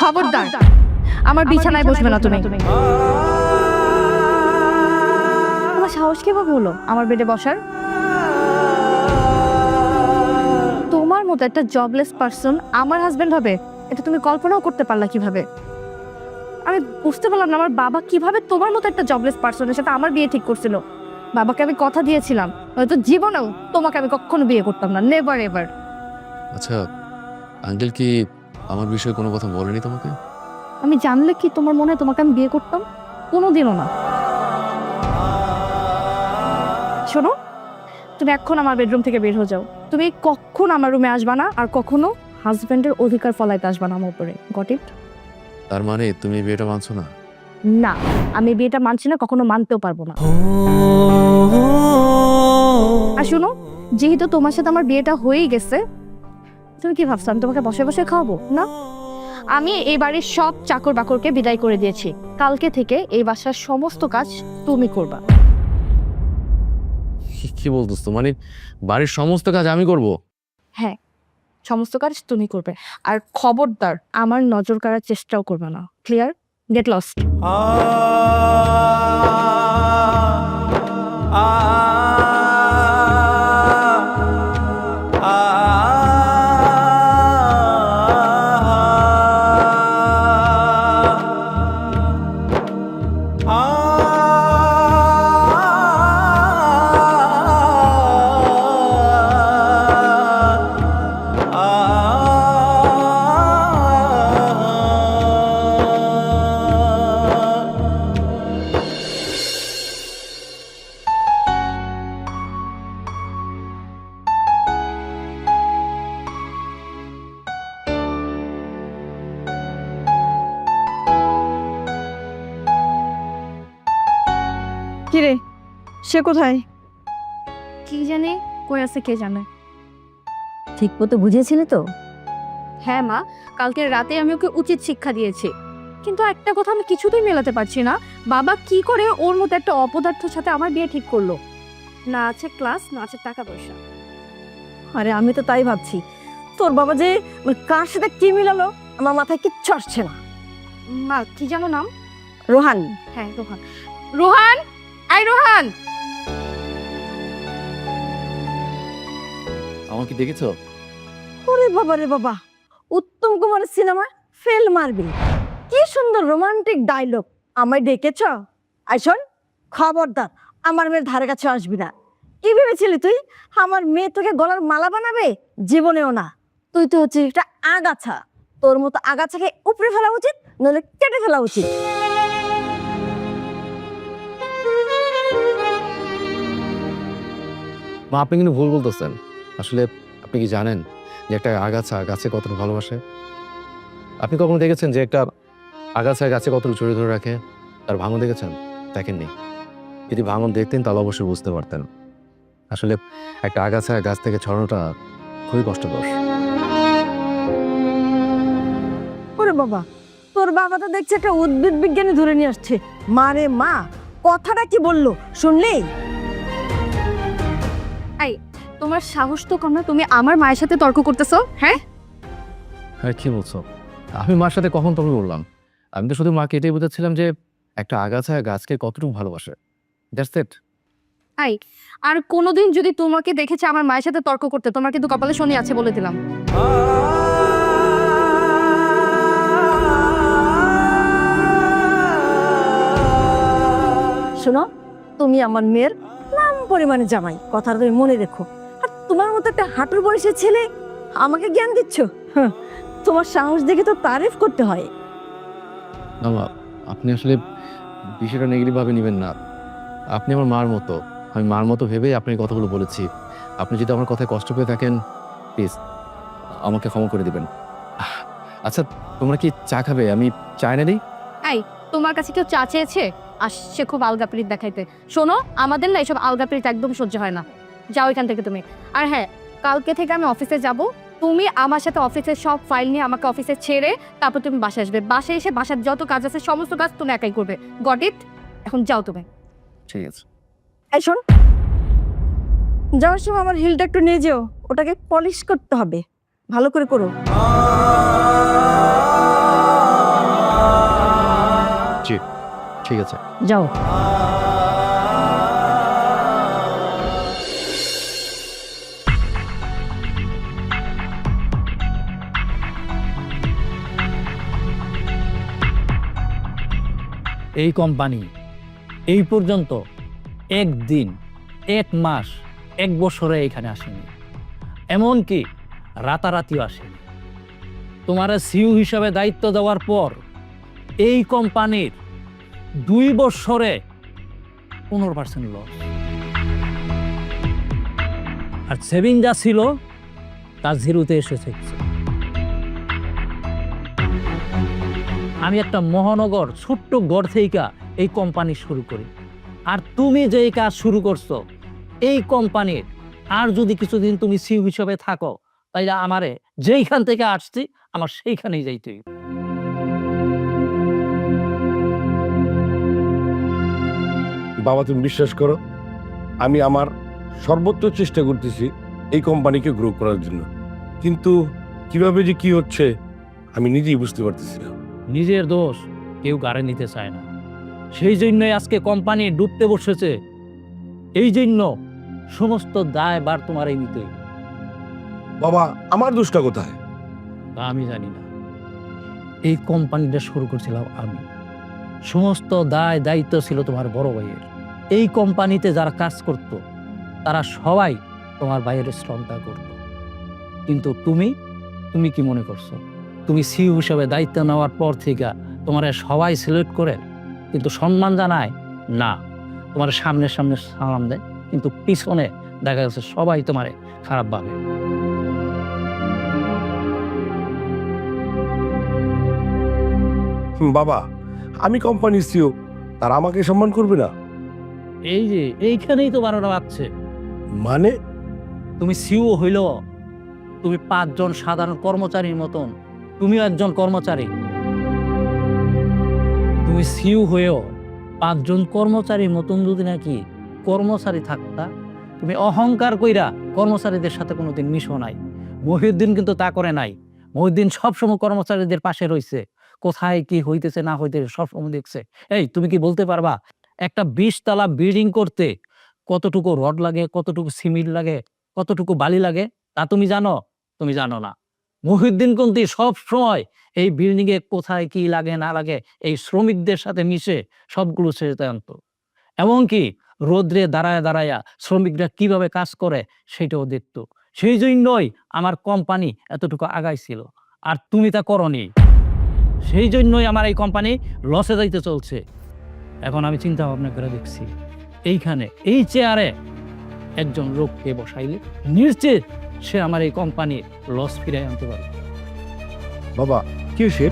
খবরদার আমার বিছানায় বসবে না তুমি। তোমার সাহস কিভাবে হলো আমার বেডে বসার? তোমার মতো একটা জবলেস পারসন আমার হাজবেন্ড হবে, এটা তুমি কল্পনাও করতে পারলা কিভাবে? আমি বুঝতে পারলাম না আমার বাবা কিভাবে তোমার মতো একটা জবলেস পারসনের সাথে আমার বিয়ে ঠিক করছিল। বাবাকে আমি কথা দিয়েছিলাম, হয়তো জীবনেও তোমাকে আমি কখনো বিয়ে করতাম না, নেভার এভার। আচ্ছা, আঙ্কেল কি আমার বিষয়ে কোনো কথা বলেনি তোমাকে? আমি জানলে কি তোমার মনে হয় তোমাকে আমি বিয়ে করতাম? কোনোদিনও না। শোনো, তুমি এখন আমার বেডরুম থেকে বের হয়ে যাও। তুমি কখন আমার রুমে আসবা না, আর কখনো হাজবেন্ডের অধিকার ফলাইতে আসবা না আমার উপরে। Got it? তার মানে তুমি বিয়েটা মানছো না? না, আমি বিয়েটা মানছি না, কখনো মানতেও পারবো না। আর শোনো, যেহেতু তোমার সাথে আমার বিয়েটা হয়েই গেছে, তুমি কি ভাবছো আমি তোমাকে বসে বসে খাওয়াবো? না, আমি এই বাড়ির সব চাকর বাকরকে বিদায় করে দিয়েছি। কালকে থেকে এই বাসার সমস্ত কাজ তুমি করবা। কি বলতেছো? মানে বাড়ির সমস্ত কাজ আমি করব? হ্যাঁ, সমস্ত কাজ তুমি করবে। আর খবরদার আমার নজর কাড়ার চেষ্টাও করবে না। ক্লিয়ার? Get lost. কিরে, সে কোথায়? কি জানে কই আছে কে জানে। ঠিক মতো বুঝিয়েছিলে তো? হ্যাঁ মা, কালকে রাতে আমি ওকে উচিত শিক্ষা দিয়েছি, কিন্তু একটা কথা আমি কিছুতেই মেলাতে পারছি না। বাবা কি করে ওর মতো একটা অপদার্থের সাথে আমার বিয়ে ঠিক করলো? না আছে ক্লাস, না আছে টাকা পয়সা। আরে আমি তো তাই ভাবছি, তোর বাবা যে কার সাথে কি মিলালো আমার মাথায় কিচ্ছু আসছে না। মা কি জানো নাম? রোহান। হ্যাঁ রোহান। রোহান, আই রোহান। আমার কি দেখেছো? ওরে বাবা রে বাবা, উত্তম কুমারের সিনেমা ফেল মারবি। কি সুন্দর রোমান্টিক ডায়লগ। আমায় ডেকেছ? আই শোন, খবরদার আমার মেয়ের ধারে কাছে আসবি না। কি ভেবেছিলি তুই আমার মেয়ে তোকে গলার মালা বানাবে? জীবনেও না। তুই তো হচ্ছে একটা আগাছা। তোর মতো আগাছাকে উপড়ে ফেলা উচিত, নইলে কেটে ফেলা উচিত। মা, আপনি কিন্তু ভুল বলতেছেন। আসলে আপনি কি জানেন যে একটা আগাছা গাছে কতটা ভালোবাসে? আপনি কখনো দেখেছেন যে একটা আগাছা গাছে কতটা জড়িয়ে ধরে রাখে? তার ভাঙন দেখেছেন? দেখেননি। যদি ভাঙন দেখতেন তাহলে অবশ্যই বুঝতে পারতেন। আসলে একটা আগাছা গাছ থেকে ছড়ানোটা খুবই কষ্টকর। ওরে বাবা, তোর বাবা তো দেখছে একটা উদ্ভিদ বিজ্ঞানী ধরে নিয়ে আসছে। মা রে মা, কথাটা কি বললো শুনলি? এই তোমার সাহস তো কম না, তুমি আমার মায়ের সাথে তর্ক করতেছো? হ্যাঁ হ্যাঁ, কি বলছো? আমি মার সাথে কখন তবে বললাম? আমি তো শুধু মাকে এটাই বোঝাচ্ছিলাম যে একটা আগাছা গাছকে কতটুকু ভালোবাসে। That's it. এই আর কোনোদিন যদি তোমাকে দেখেছে আমার মায়ের সাথে তর্ক করতে, তোমার কিন্তু কপালে শনি আছে বলে দিলাম। শোনো, তুমি আমার মেয়ের নাম পরিমাণে জামাই, কথাটা তুমি মনে রেখো। আর তোমার মতো একটা হাঁটুর বয়সের ছেলে আমাকে জ্ঞান দিচ্ছ? তোমার সাহস দেখে তো তারিফ করতে হয়। না মা, আপনি আসলে বিষয়টা নেগেটিভভাবে নেবেন না। আপনি আমার মার মতো, আমি মার মতো ভেবেই আপনাকে কথাগুলো বলেছি। আপনি যদি আমার কথায় কষ্ট পেয়ে থাকেন, প্লিজ আমাকে ক্ষমা করে দিবেন। আচ্ছা, তোমরা কি চা খাবে? আমি চা এনে দিই? এই তোমার কাছে কেউ চা চেয়েছে? আসছে খুব আলগাপিরিত দেখাইতে। শোনো, আমাদের না এসব আলগাপিরিত একদম সহ্য হয় না। যাও এখান থেকে তুমি। আর হ্যাঁ, কালকে থেকে আমি অফিসে যাব। তুমি আমার সাথে অফিসের সব ফাইল নিয়ে আমাকে অফিসে ছেড়ে তারপর তুমি বাসায় আসবে। বাসায় এসে বাসার যত কাজ আছে সমস্ত কাজ তুমি একাই করবে। Got it? এখন যাও তুমি। ঠিক আছে। এই শোন, যাওয়ার সময় আমার হিলটা একটু নিয়ে যেও, ওটাকে পলিশ করতে হবে, ভালো করে করো। জি ঠিক আছে। যাও। এই কোম্পানি এই পর্যন্ত একদিন, এক মাস, এক বছরে এখানে আসেনি, এমনকি রাতারাতিও আসেনি। তোমার সিইও হিসাবে দায়িত্ব দেওয়ার পর এই কোম্পানির 2 বছরে 15% লস, আর সেভিং যা ছিল তা জিরোতে এসেছে। আমি একটা মহানগর ছোট্ট ঘর থেকে এই কোম্পানি শুরু করি, আর তুমি যে কাজ শুরু করছো এই কোম্পানির, আর যদি কিছুদিন তুমি সিইও হিসেবে থাকো তাইলে আমারে যেইখান থেকে আসছি আমার সেইখানেই যাইতে হইবে। বাবা তুমি বিশ্বাস করো, আমি আমার সর্বোচ্চ চেষ্টা করতেছি এই কোম্পানিকে গ্রো করার জন্য, কিন্তু কিভাবে যে কি হচ্ছে আমি নিজেই বুঝতে পারতেছি না। নিজের দোষ কেউ গাড়ে নিতে চায় না, সেই জন্যই আজকে কোম্পানি ডুবতে বসেছে। এই জন্য সমস্ত দায়ভার তোমার এই নিতে হইবে। বাবা আমার দোষটা কোথায়? তা আমি জানি না, এই কোম্পানিটা শুরু করছিলাম আমি, সমস্ত দায় দায়িত্ব ছিল তোমার বড় ভাইয়ের। এই কোম্পানিতে যারা কাজ করত তারা সবাই তোমার ভাইয়ের শ্রদ্ধা করত, কিন্তু তুমি কি মনে করছো তুমি সিইও হিসাবে দায়িত্ব নেওয়ার পর থেকে তোমার সবাই সিলেক্ট করে কিন্তু সম্মান জানায় না, তোমার সামনে সামনে সালাম দেয়, কিন্তু পিছনে দেখা যাচ্ছে সবাই তোমারে খারাপ ভাবে। বাবা আমি কোম্পানির সিইও, তারা আমাকে সম্মান করবে না? এই যে এইখানেই তো বারোটা বাজছে। মানে তুমি সিইও হইল, তুমি 5 জন সাধারণ কর্মচারীর মতন তুমিও একজন কর্মচারী। তুমি সিইও হয়েও 5 জন কর্মচারীর মতন যদি নাকি কর্মচারী থাকতা, তুমি অহংকার কইরা কর্মচারীদের সাথে কোনোদিন মিশো নাই। মহিউদ্দিন কিন্তু তা করে নাই। মহিউদ্দিন সবসময় কর্মচারীদের পাশে রয়েছে, কোথায় কি হইতেছে না হইতেছে সবসময় দেখছে। এই তুমি কি বলতে পারবা একটা 20 তলা বিল্ডিং করতে কতটুকু রড লাগে, কতটুকু সিমেন্ট লাগে, কতটুকু বালি লাগে? তা তুমি জানো? তুমি জানো না। মহিউদ্দিন কিন্তু সব সময় এই বিল্ডিং এ কোথায় কি লাগে না লাগে এই শ্রমিকদের সাথে মিশে সবগুলো সেটা আনতো, এমনকি রোদ্রে দাঁড়ায় দাঁড়ায়া শ্রমিকরা কিভাবে কাজ করে সেটাও দেখতো। সেই জন্যই আমার কোম্পানি এতটুকু আগাইছিল, আর তুমি তা করনি। সেই জন্যই আমার এই কোম্পানি লসে যাইতে চলছে। এখন আমি চিন্তা ভাবনা করে দেখছি, এইখানে এই চেয়ারে একজন লোককে বসাইলে নিশ্চিত সে আমার এই কোম্পানির লস ফিরাই আনতে পারে। বাবা কি সে?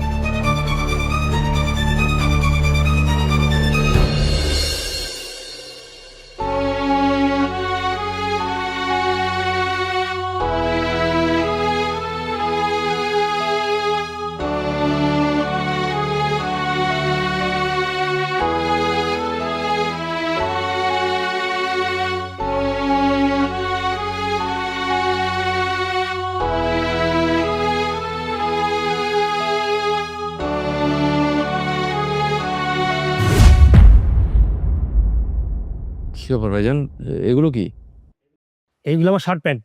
কি ব্যাপার ভাইজান, এগুলো কি? এইগুলো আমার শার্ট প্যান্ট।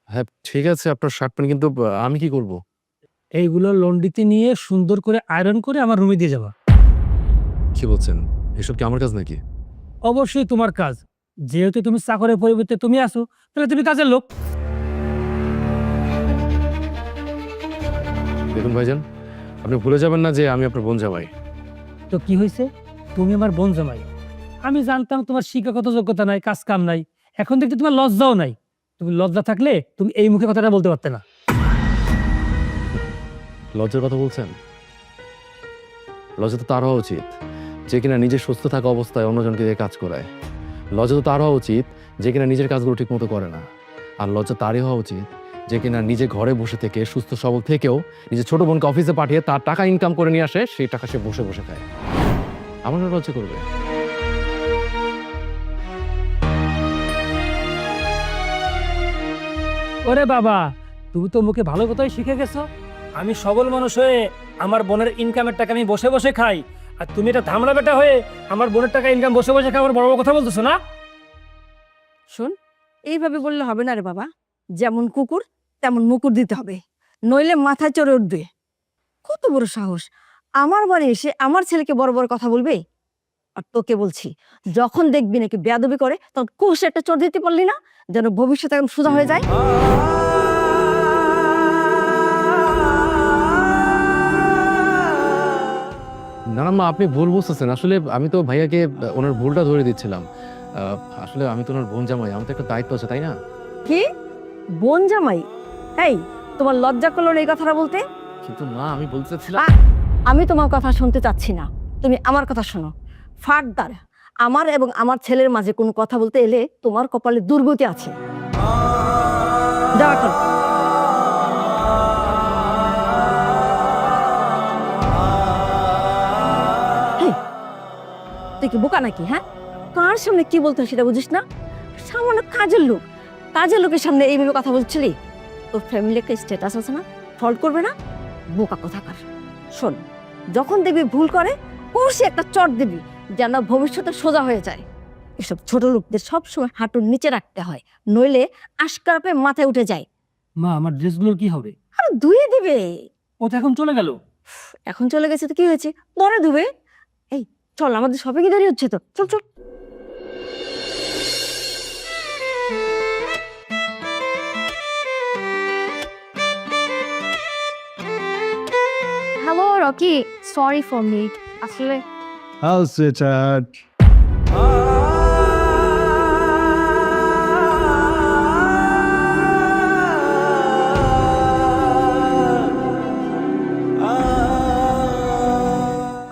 হ্যাঁ ঠিক আছে আপনার শার্ট প্যান্ট, কিন্তু আমি কি করব? এইগুলো লন্ড্রিতে নিয়ে সুন্দর করে আয়রন করে আমার রুমে দিয়ে যাবা। কি বলছেন, এসব কি আমার কাজ নাকি? অবশ্যই তোমার কাজ, যেহেতু তুমি চাকরের পরিবর্তে তুমি আসো, তাহলে তুমি কাজের লোক। দেখুন ভাইজান, আপনি ভুলে যাবেন না যে আমি আপনার বোন জামাই। তো কি হয়েছে, তুমি আমার বোন জামাই। আমি জানতাম তোমার শিক্ষাগত যোগ্যতা নাই, কাজ কাম নাই, এখন দেখতে তোমার লজ্জাও নাই। তুমি লজ্জা থাকলে তুমি এই মুখে কথাটা বলতে পারতে না। লজ্জার কথা বলছেন? লজ্জা তো তার হওয়া উচিত যে কিনা নিজে সুস্থ থাকা অবস্থায় অন্যজনকে দিয়ে কাজ করায়। লজ্জা তো তার হওয়া উচিত যে কিনা নিজের কাজগুলো ঠিক মতো করে না। আর লজ্জা তারই হওয়া উচিত যে কিনা নিজে ঘরে বসে থেকে সুস্থ সবল থেকেও নিজের ছোট বোনকে অফিসে পাঠিয়ে তার টাকা ইনকাম করে নিয়ে আসে, সেই টাকা সে বসে বসে খায়। আমার লজ্জা করবে? ওরে বাবা, তুমি তো মুখে ভালো কথাই শিখে গেছো। আমি সবল মানুষ হয়ে আমার বোনের ইনকামের টাকা আমি বসে বসে খাই, আর তুমি এটা ধামড়া বেটা হয়ে আমার বোনের টাকা ইনকাম বসে বসে খাবার বড় বড় কথা বলতেছো না? শোন, এইভাবে বললে হবে না রে বাবা। যেমন কুকুর তেমন মুকুর দিতে হবে, নইলে মাথায় চড়ে উঠবে। কত বড় সাহস আমার বাড়ি এসে আমার ছেলেকে বড় বড় কথা বলবে। আর তোকে বলছি, যখন দেখবি নাকি বেয়াদবি করে তখন কোষে একটা চড় দিতে পারলি না, যেন ভবিষ্যতে এখন সোজা হয়ে যায়। না না মা, আপনি ভুল বুঝতেছেন। আসলে আমি তো ভাইয়াকে ওনার ভুলটা ধরে দিচ্ছিলাম। আসলে আমি তো ওনার বোন জামাই, আমার তো একটা দায়িত্ব আছে, তাই না? কি বোন জামাই? এই, তোমার লজ্জা করলো না এই কথাটা বলতে? কিন্তু না, আমি বলতে চাচ্ছিলাম। আমি তোমার কথা শুনতে চাচ্ছি না, তুমি আমার কথা শোনো। ফার্দার আমার এবং আমার ছেলের মাঝে কোনো কথা বলতে এলে তোমার কপালে দুর্গতি আছে। যাও এখন। হেই, তুই কি বোকা নাকি? হ্যাঁ, কার সামনে কি বলতে হয় সেটা বুঝিস না? সামান্য কাজের লোক, কাজের লোকের সামনে এইভাবে কথা বলছিলি? তোর ফ্যামিলি একটা স্ট্যাটাস আছে না, ফল্ট করবে না? বোকা কোথাকার। শোন, যখন দেখবি ভুল করে কষে একটা চট দিবি, যেন ভবিষ্যতে সোজা হয়ে যায়। এসব ছোট লোকদের সবসময় হাঁটুর নিচে রাখতে হয়, নইলে আশকারাপে মাথায় উঠে যায়। মা, আমার ড্রেসগুলোর কি হবে? আর ধুয়ে দিবে। ও তো এখন চলে গেল। এখন চলে গেছে তো কি হয়েছে, পরে ধুবে। এই চল, আমাদের শপিং এ দেরি হচ্ছে তো, চল চল। Hello Rocky, sorry for me. আসলে I'll sit at.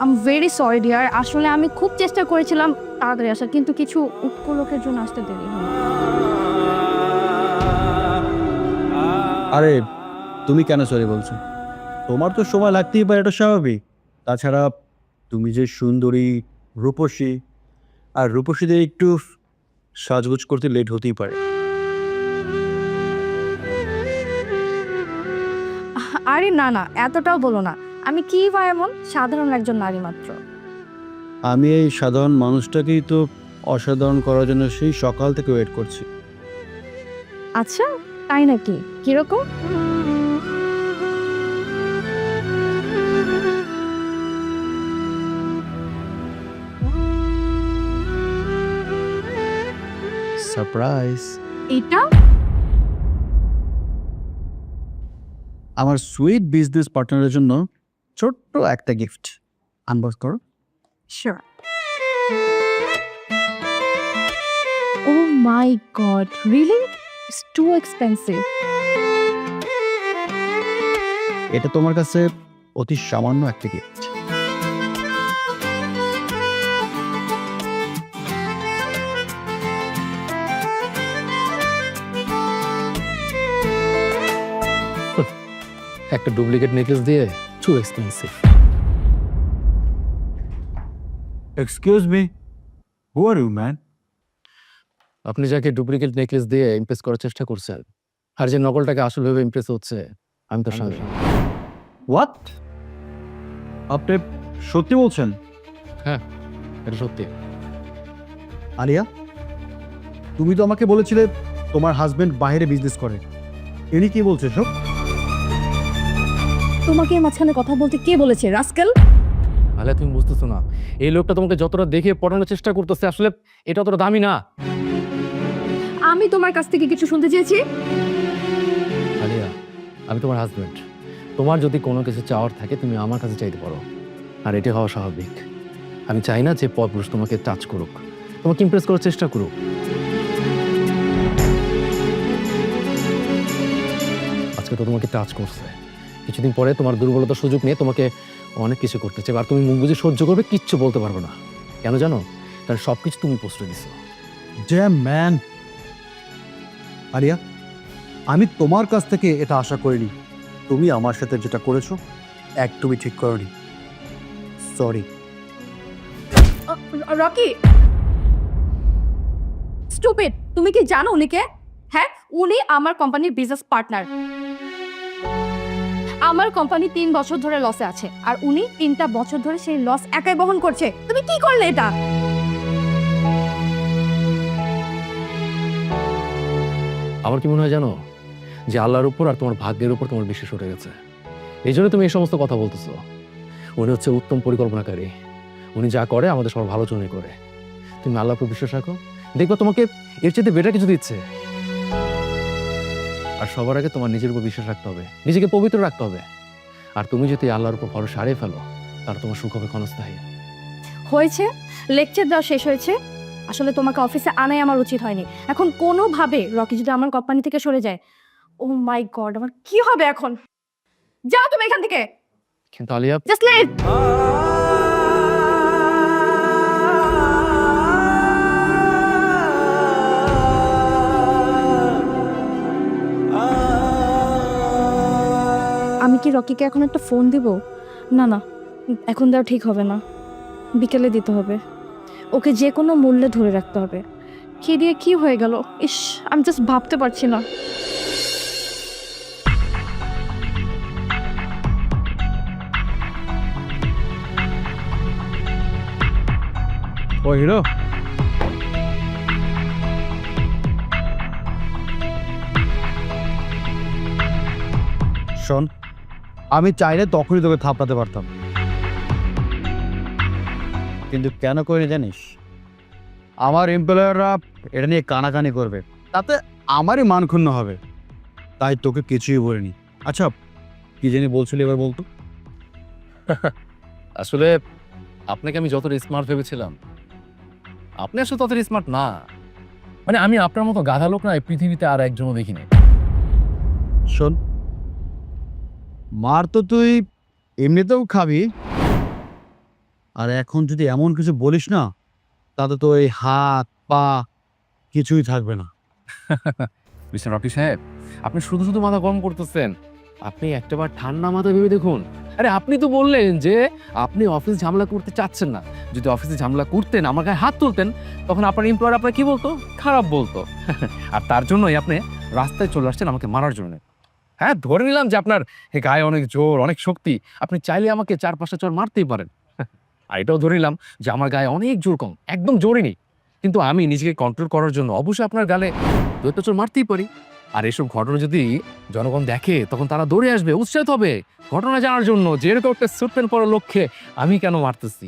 I am very sorry dear. আসলে আমি খুব চেষ্টা করেছিলাম তাড়াতাড়ি আসার, কিন্তু কিছু উপলক্ষের জন্য আসতে দেরি হলো। আরে তুমি কেন সরি বলছো? তোমার তো সময় লাগতেই পারে, এটা স্বাভাবিক। তাছাড়া তুমি যে সুন্দরী, রূপসী, আর রূপসীদের একটু সাজগোজ করতে লেট হতেই পারে। আরে না না, এতটাও বলো না। আমি কি বা এমন, সাধারণ একজন নারী মাত্র। আমি এই সাধারণ মানুষটাকেই তো অসাধারণ করার জন্য সেই সকাল থেকে ওয়েট করছি। আচ্ছা, তাই নাকি? কিরকম? সারপ্রাইজ! এটা আমার সুইট বিজনেস পার্টনারের জন্য ছোট্ট একটা গিফট। আনবক্স করো। Sure. Oh my god, really? It's too expensive. এটা তোমার কাছে অতি সামান্য একটা গিফট। একটা ডুপ্লিকেট নেকলেস দিয়ে, too expensive. Excuse me, who are you man? আপনি যাকে ডুপ্লিকেট নেকলেস দিয়ে ইমপ্রেস করার চেষ্টা করছেন, আর যে নকলটাকে আসল ভাবে ইমপ্রেস হচ্ছে, আমি তো স্বামী। হোয়াট? আপনি সত্যি বলছেন? হ্যাঁ, এটা সত্যি। আলিয়া, তুমি তো আমাকে বলেছিলে তোমার হাজবেন্ড বাইরে বিজনেস করে। ইনি কি বলছে সব? তোমাকে মাঝখানে কথা বলতে কে বলেছে, রাস্কেল? আলে তুমি বুঝতেছো না, এই লোকটা তোমাকে যতটা দেখে পটানোর চেষ্টা করতেছে, আসলে এটা অতটা দামি না। আমি তোমার কাছ থেকে কিছু শুনতে চেয়েছি? আলিয়া, আমি তোমার হাজবেন্ড। তোমার যদি কোনো কিছু চাওয়ার থাকে, তুমি আমার কাছে চাইতে পারো, আর এটি হওয়া স্বাভাবিক। আমি চাই না যে পরপুরুষ তোমাকে টাচ করুক, তোমাকে ইমপ্রেস করার চেষ্টা করুক। আজকে তো তোমাকে টাচ করছে, কিছুদিন পরে তোমার দুর্বলতার সুযোগ নিয়ে তোমাকে অনেক কিছু করতে চাই, আর তুমি মুখ বুঝে সহ্য করবে, কিচ্ছু বলতে পারবে না। কেন জানো? কারণ সবকিছু তুমি প্রশ্রয় দিছো। Dam man! আলিয়া, আমি তোমার কাছ থেকে এটা আশা করিনি। তুমি আমার সাথে যেটা করেছো একদমই ঠিক করনি। সরি। Rocky, stupid! তুমি কি জানো উনিকে? হ্যাঁ, উনি আমার কোম্পানির বিজনেস পার্টনার। আমার কোম্পানি 3 বছর ধরে লসে আছে আর উনি 3টা বছর ধরে সেই লস একাই বহন করছে। তুমি কি করলে এটা? আমার কি মনে হয় জানো, যে আল্লাহর উপর আর তোমার ভাগ্যের উপর তোমার বিশ্বাস উঠে গেছে, এই জন্য তুমি এই সমস্ত কথা বলতেছো। উনি হচ্ছে উত্তম পরিকল্পনাকারী, উনি যা করে আমাদের সবার ভালোর জন্যই করে। তুমি আল্লাহর উপর বিশ্বাস রাখো, দেখবা তোমাকে এর চেয়ে বেটার কিছু দিচ্ছে। আর সবার আগে তোমার নিজের উপর বিশ্বাস রাখতে হবে, নিজেকে পবিত্র রাখতে হবে। আর তুমি যদি আল্লাহর উপর ভরসা হারিয়ে ফেলো, তাহলে তোমার সুখ হবে ক্ষণস্থায়ী। হয়েছে, লেকচার দেওয়া শেষ হয়েছে। আসলে তোমাকে অফিসে আনাই আমার উচিত হয়নি। এখন কোনোভাবে রকি যদি আমার কোম্পানি থেকে সরে যায়, ও মাই গড, আমার কি হবে এখন? যাও তুমি এখান থেকে, কিন্তু আলিয়া, জাস্ট লিভ। আমি কি রকিকে এখন একটা ফোন দিব? না না, এখন দেওয়া ঠিক হবে না, বিকেলে দিতে হবে। ওকে যে কোনো মূল্যে ধরে রাখতে হবে। কি দিয়ে কি হয়ে গেল, ইস, আমি জাস্ট ভাবতে পারছি না। ও হিরো, শোন, আমি চাইলে তখনই তোকে থাপড়াতে পারতাম, কিন্তু কেন করিনি জানিস? আমার এমপ্লয়াররা এটা নিয়ে কানাকানি করবে, তাতে আমারই মান ক্ষুণ্ণ হবে, তাই তোকে কিছুই বলিনি। আচ্ছা, কি জানি বলছিলি, এবার বলতো। আসলে আপনাকে আমি যতটা স্মার্ট ভেবেছিলাম, আপনি আসলে ততটা স্মার্ট না। মানে আমি আপনার মতো গাধা লোক না এই পৃথিবীতে আর একজনও দেখিনি। শোন, মার তো তুই এমনিতেও খাবি, আর এখন যদি এমন কিছু বলিস না, তাতে তো এই হাত পা কিছুই থাকবে না। মিস্টার রকি সাহেব, আপনি শুধু শুধু মাথা গরম করতেছেন। আপনি একটাবার ঠান্ডা মাথা ভেবে দেখুন। আরে আপনি তো বললেন যে আপনি অফিস ঝামেলা করতে চাচ্ছেন না। যদি অফিসে ঝামেলা করতেন, আমার গায়ে হাত তুলতেন, তখন আপনার এমপ্লয়ার আপনার কি বলতো? খারাপ বলতো। আর তার জন্যই আপনি রাস্তায় চলে আসছেন আমাকে মারার জন্য। হ্যাঁ, ধরে নিলাম যে আপনার গায়ে অনেক জোর, অনেক শক্তি, আপনি চাইলে আমাকে 4-5টা চড় মারতেই পারেন। আর এটাও ধরে নিলাম যে আমার গায়ে অনেক জোর কম, একদম জোরই নেই, কিন্তু আমি নিজেকে কন্ট্রোল করার জন্য অবশ্যই আপনার গালে 2টা চড় মারতেই পারি। আর এসব ঘটনা যদি জনগণ দেখে, তখন তারা দৌড়ে আসবে, উৎসাহিত হবে ঘটনা জানার জন্য যে এরকম একটা স্যুট প্যান্ট পরার লক্ষ্যে আমি কেন মারতেছি।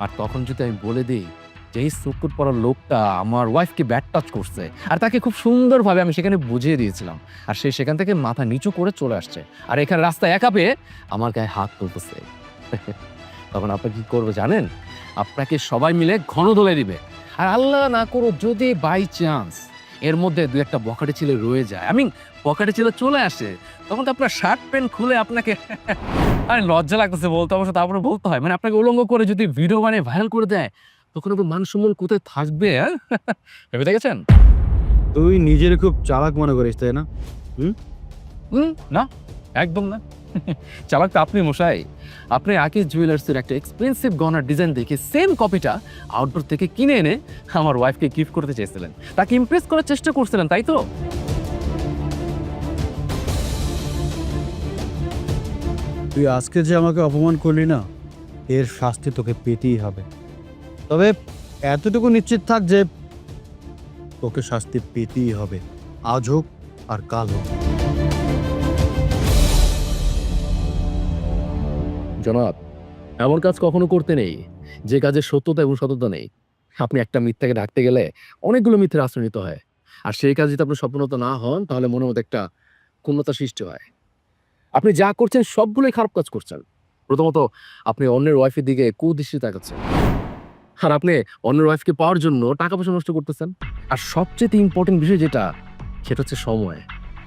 আর তখন যদি আমি বলে দিই যে এই স্যুট প্যান্ট পরার লোকটা আমার ওয়াইফকে ব্যাড টাচ করছে, আর তাকে খুব সুন্দরভাবে আমি সেখানে বুঝিয়ে দিয়েছিলাম, আর সে সেখান থেকে মাথা নিচু করে চলে আসছে, আর এখানে রাস্তায় একা পেয়ে আমার গায়ে হাত তুলতেছে, তখন আপনি কি করবে জানেন? আপনাকে সবাই মিলে ঘন ধরে দিবে। আর আল্লাহ না করো যদি বাই চান্স এর মধ্যে 2-একটা বখাটে ছেলে রয়ে যায়, বখাটে ছেলে চলে আসে, তখন তো আপনার শার্ট প্যান্ট খুলে আপনাকে আরে লজ্জা লাগতেছে বলতে, অবশ্য তারপরে বলতে হয়, মানে আপনাকে উলঙ্গ করে যদি ভিডিও বানিয়ে ভাইরাল করে দেয়, তখন আপনার মান সম্মান কোথায় থাকবে? ভেবে দেখেছেন? তুই নিজের খুব চালাক মনে করিস, তাই না? না, একদম না। চালাক তো আপনি মশাই। আপনি আকিজ জুয়েলার্সের একটা এক্সপেন্সিভ গহনার ডিজাইন দেখে সেম কপিটা আউটডোর থেকে কিনে এনে আমার ওয়াইফকে গিফট করতে চেয়েছিলেন, তাকে ইমপ্রেস করার চেষ্টা করছিলেন, তাই তো? তুই আজকে যে আমাকে অপমান করলি না, এর শাস্তি তোকে পেতেই হবে। তবে এতটুকু নিশ্চিত থাক যে তোকে শাস্তি পেতেই হবে, আজ হোক আর কাল হোক। জনাব, এমন কাজ কখনো করতে নেই যে কাজের সত্যতা এবং সততা নেই। আপনি একটা মিথ্যাকে ঢাকতে গেলে অনেকগুলো মিথ্যার আশ্রয় নিতে হয়, আর সেই কাজ যদি আপনি সফলত না হন, তাহলে মনের মধ্যে একটা ক্ষুণ্ণতা সৃষ্টি হয়। আপনি যা করছেন সবগুলোই খারাপ কাজ করছেন। প্রথমত, আপনি অন্যের ওয়াইফের দিকে কুদৃষ্টি তাকাচ্ছেন, আর আপনি অন্যের ওয়াইফকে পাওয়ার জন্য টাকা পয়সা নষ্ট করতেছেন। আর সবচেয়ে ইম্পর্টেন্ট বিষয় যেটা, সেটা হচ্ছে সময়,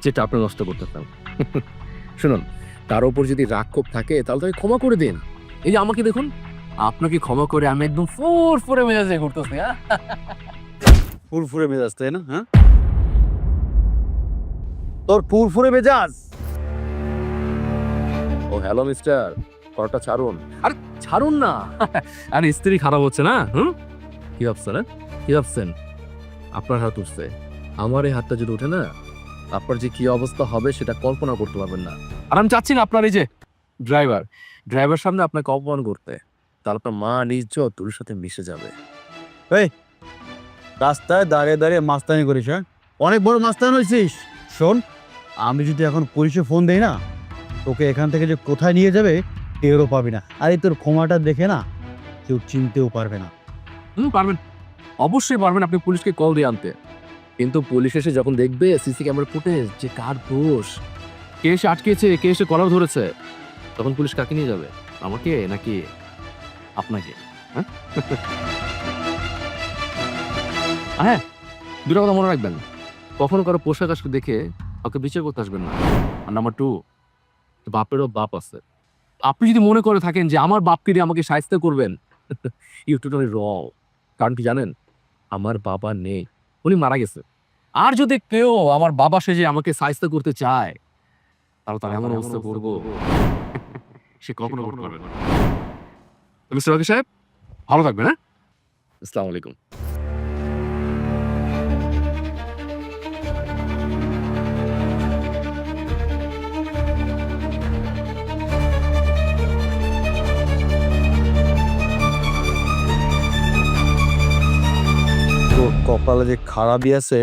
যেটা আপনি নষ্ট করতেছেন। শুনুন, তার উপর যদি রাগ ক্ষোভ থাকে, তাহলে তাকে ক্ষমা করে দিন। এই যে আমাকে দেখুন, আপনাকে ক্ষমা করে আমি একদম ফুরফুরে মেজাজে ঘুরতেছি। হ্যাঁ, ফুরফুরে মেজাজ, তাই না? হ্যাঁ, তোর ফুরফুরে মেজাজ। ও হ্যালো মিস্টার, কলটা ছাড়ুন। আর ছাড়ুন না, আর স্ত্রী খারাপ হচ্ছে না? কি ভাবছেন? কি ভাবছেন? আপনার হাত উঠছে, আমার এই হাতটা যদি উঠে না, আপনার যে কি অবস্থা হবে সেটা কল্পনা করতে পারবেন না। আর আমি চাচ্ছি না আপনার এই যে ড্রাইভার সামনে আপনাকে অপমান করতে, তাহলে আপনার মা নিজ তোর সাথে মিশে যাবে। রাস্তায় দাঁড়িয়ে দাঁড়িয়ে মাস্তানি করিস, হ্যাঁ? অনেক বড় মাস্তান হয়েছিস। শোন, আমি যদি এখন পুলিশে ফোন দেই না, তোকে এখান থেকে যে কোথায় নিয়ে যাবে টেরও পাবি না। আর এই তোর ক্ষমাটা দেখে না কেউ চিনতেও পারবে না। পারবেন, অবশ্যই পারবেন আপনি পুলিশকে কল দিয়ে আনতে, কিন্তু পুলিশ এসে যখন দেখবে সিসি ক্যামেরা ফুটেজ যে কার দোষ, কে এসে আটকেছে, কে এসে কলার ধরেছে, তখন পুলিশ কাকে নিয়ে যাবে? আমাকে নাকি আপনাকে? হ্যাঁ, দুটো কথা মনে রাখবেন, কখনো কারো পোশাক আশাক দেখে কাউকে বিচার করতে আসবেন না। আর নাম্বার 2, বাপেরও বাপ আছে। আপনি যদি মনে করে থাকেন যে আমার বাপকে দিয়ে আমাকে শায়েস্তা করবেন, ইউ টোটালি রং। কারণ কি জানেন, আমার বাবা নেই, উনি মারা গেছে। আর যদি কেউ আমার বাবা সেজে আমাকে শায়েস্তা করতে চায়, তাহলে তার এমন অবস্থা করবো সে কখনো করতে পারবে না। মিস্টার ওয়াকি সাহেব, ভালো থাকবেন। হ্যাঁ, আসসালামু আলাইকুম। তোর কপালে যে খারাপই আছে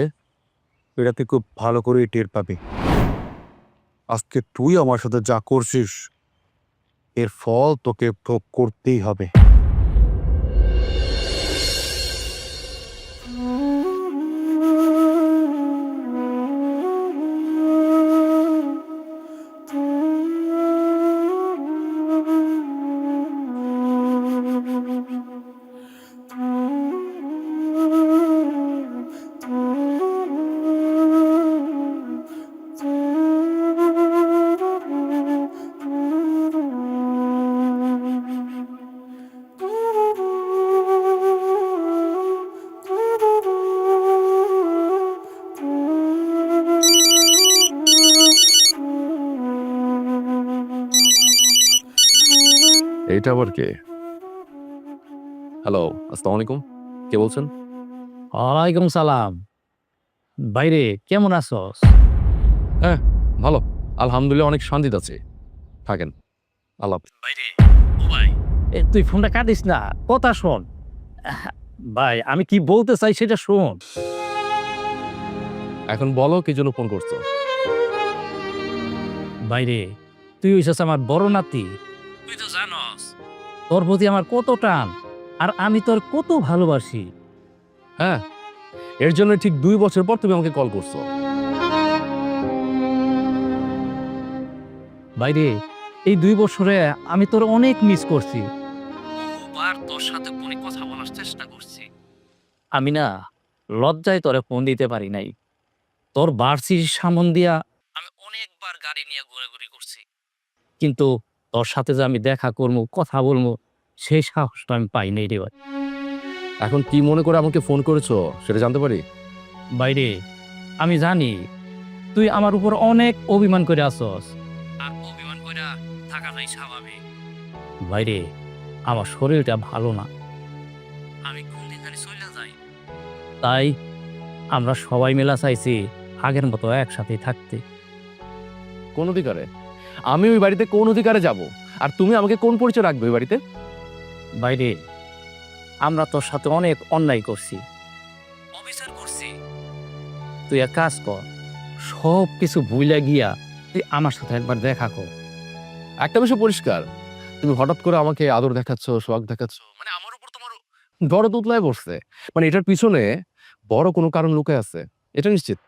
এটা তুই খুব ভালো করেই টের পাবি। আজকে তুই আমার সাথে যা করছিস এর ফল তোকে ভোগ করতেই হবে। এটা আবার কে? হ্যালো, আসসালামু আলাইকুম, কে বলছেন? ওয়ালাইকুম সালাম। বাইরে কেমন আছস? ভালো, আলহামদুলিল্লাহ, অনেক শান্তিতে আছে। থাকেন, আল্লাহ হাফেজ। বাইরে ও ভাই, তুই ফোনটা কাটিস না, কথা শোন। ভাই, আমি কি বলতে চাই সেটা শোন। এখন বলো কি জন্য ফোন করছো? বাইরে, তুই হইছিস আমার বড় নাতি। তুই তো জানস তোর প্রতি আমার কত টান, আর আমি তোর কত ভালোবাসি। হ্যাঁ, এর জন্য ঠিক 2 বছর পর তুমি আমাকে কল করছো। বাইরে, এই 2 বছরে আমি তোর অনেক মিস করছি। বহুবার তোর সাথে ফোনে কথা বলার চেষ্টা করছি। আমি না লজ্জায় তোরে ফোন দিতে পারি নাই। তোর বার্ষিক সামন দিয়া আমি অনেকবার গাড়ি নিয়ে ঘোরাঘুরি করছি, কিন্তু তোর সাথে যে আমি দেখা করবো, কথা বলবো, সেই সাহসটা আমি পাই নাই রে ভাই। এখন কি মনে করে আমাকে ফোন করেছো সেটা জানতে পারি? বাইরে, আমি জানি তুই আমার উপর অনেক অভিমান করে আসস, আর অভিমান করে থাকাটাই স্বাভাবিক। বাইরে, আমার শরীরটা ভালো না, আমি কোন দিন জানি চলে যাই। তাই আমরা সবাই মেলা চাইছি আগের মতো একসাথে থাকতে। কোন অধিকারে? আমি ওই বাড়িতে কোন অধিকারে যাব? আর তুমি আমাকে কোন পরিচয় রাখবে ওই বাড়িতে? বাইরে, আমরা তোর সাথে অনেক অন্যায় করছি, অবিচার করছি। তুই এক কাজ কর, সব কিছু ভুলে গিয়া তুই আমার সাথে একবার দেখা কর। একটা বিষয় পরিষ্কার, তুমি হঠাৎ করে আমাকে আদর দেখাচ্ছ, সোহাগ দেখাচ্ছ, মানে আমার উপর তোমার বড় দুতলায় বসছে, মানে এটার পিছনে বড় কোনো কারণ লুকায় আছে, এটা নিশ্চিত।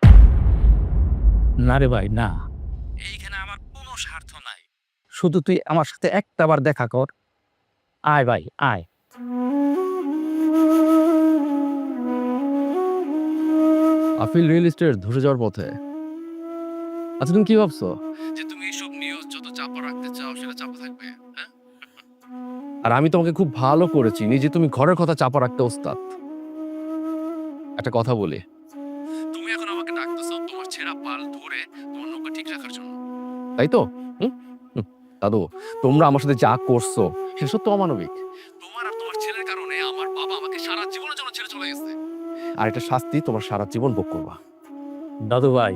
না রে ভাই, না, এইখানে আমার কোনো স্বার্থ নাই। শুধু তুই আমার সাথে একটাবার দেখা কর। আয় ভাই, আয়। আফিল রিয়েল এস্টেট ধসে যাওয়ার পথে। আচ্ছা, তুমি কি ভাবছো যে তুমি এইসব নিউজ যত চাপা রাখতে চাও সেটা চাপা থাকবে? হ্যাঁ, আর আমি তোমাকে খুব ভালো করে চিনি যে তুমি ঘরের কথা চাপা রাখতে ওস্তাদ। একটা কথা বলি, তুমি এখন আমাকে ডাকতেছো তোমার ছেঁড়া পাল ধরে তোমার নৌকা ঠিক রাখার জন্য, তাই তো? দাদু, তোমরা আমার সাথে যা করছো সেটা সত্য অমানবিক। তোমার আর তোমার ছেলের কারণে আমার বাবা আমাকে সারা জীবনের জন্য ছেড়ে চলে গেছে, আর এটা শাস্তি তোমার সারা জীবন ভোগ করবা। দাদু ভাই,